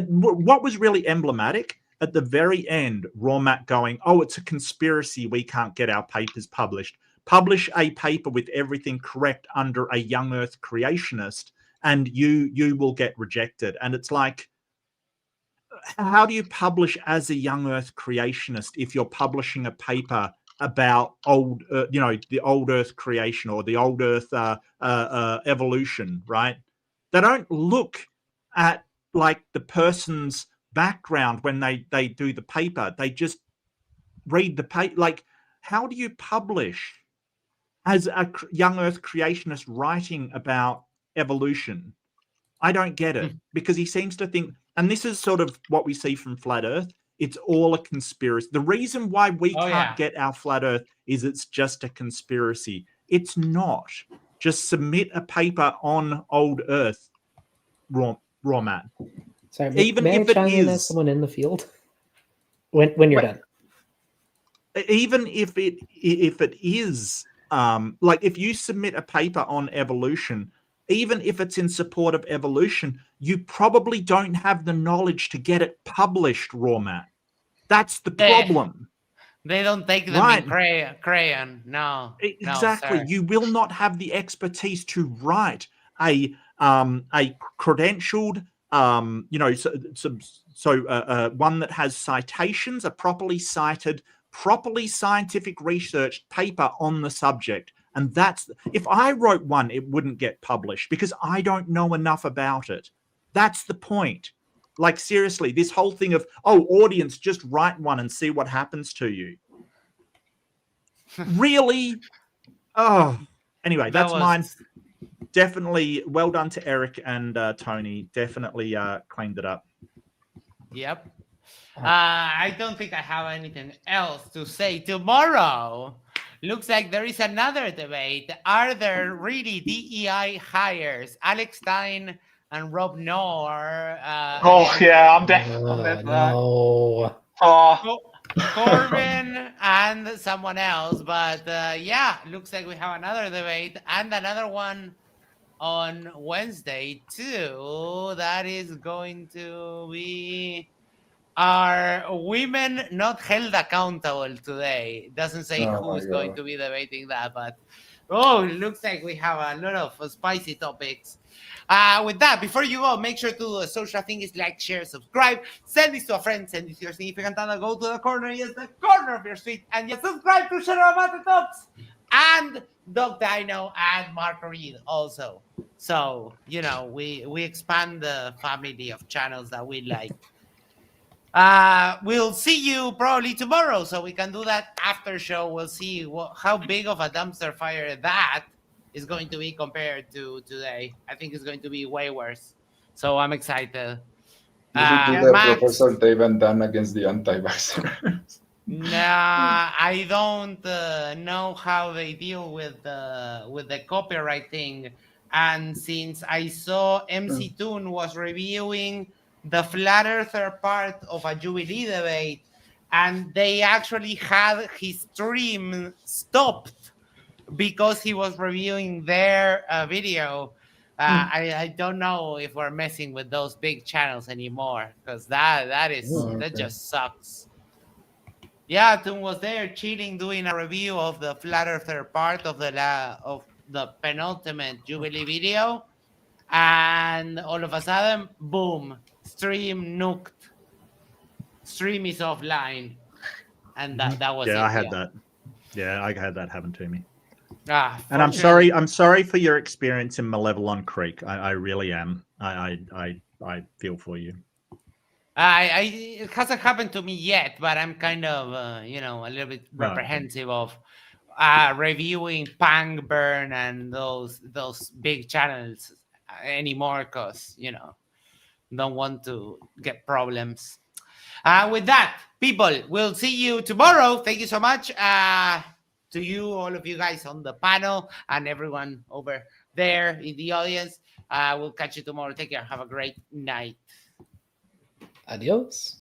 what was really emblematic at the very end, RawMatt going, oh, it's a conspiracy, we can't get our papers published. Publish a paper with everything correct under a young earth creationist and you will get rejected. And it's like, how do you publish as a young earth creationist if you're publishing a paper about the old earth creation or the old earth evolution, right? They don't look at like the person's background when they do the paper. They just read the paper. Like, how do you publish as a young earth creationist writing about evolution? I don't get it, because he seems to think, and this is sort of what we see from Flat Earth, It's all a conspiracy. The reason why we Oh, can't yeah. get our flat Earth is it's just a conspiracy. It's not. Just submit a paper on old Earth, RawMatt. Sorry, Even may if I it chime in as is, someone in the field? When you're done. even if it is, like if you submit a paper on evolution, even if it's in support of evolution, you probably don't have the knowledge to get it published, RawMatt. That's the problem. They don't take them Right. in crayon. No. Exactly. No, sir. You will not have the expertise to write a credentialed, one that has citations, a properly cited, properly scientific researched paper on the subject. And that's, if I wrote one, it wouldn't get published because I don't know enough about it. That's the point. Like, seriously, this whole thing of, audience, just write one and see what happens to you. Really? Oh, anyway, that's mine. Definitely well done to Eric and Tony. Definitely cleaned it up. Yep. I don't think I have anything else to say. Tomorrow looks like there is another debate. Are there really DEI hires? Alex Stein and Rob Noor. I'm definitely on that. No. Corbin and someone else. But looks like we have another debate and another one on Wednesday too. That is going to be, are women not held accountable today? It doesn't say who's going to be debating that, but it looks like we have a lot of spicy topics. With that, before you go, make sure to do a social thing is like, share, subscribe, send this to a friend, send this to your significant other, go to the corner, yes, the corner of your street, and yes, subscribe to RawMatt Talks and Doc Dino and Mark Reed also. So, we expand the family of channels that we like. We'll see you probably tomorrow, so we can do that after show. We'll see how big of a dumpster fire that is going to be compared to today. I think it's going to be way worse. So I'm excited. You should do the Max, Professor Dave and Dan against the anti-vaxxers. Nah, I don't know how they deal with the copyright thing. And since I saw MC Toon was reviewing the flat earther part of a Jubilee debate, and they actually had his stream stopped because he was reviewing their video. I don't know if we're messing with those big channels anymore, because that just sucks. Yeah, Toon was there chilling, doing a review of the flat earther part of the penultimate Jubilee video, and all of a sudden, boom, stream nuked. Stream is offline, and that was it. I had that. Yeah, I had that happen to me. And I'm sorry for your experience in Malevelon Creek. I really am. I feel for you. It hasn't happened to me yet, but I'm kind of a little bit reprehensive of reviewing Pang Burn and those big channels anymore, because don't want to get problems. With that, people, we'll see you tomorrow. Thank you so much to you, all of you guys on the panel, and everyone over there in the audience. We'll catch you tomorrow. Take care. Have a great night. Adios.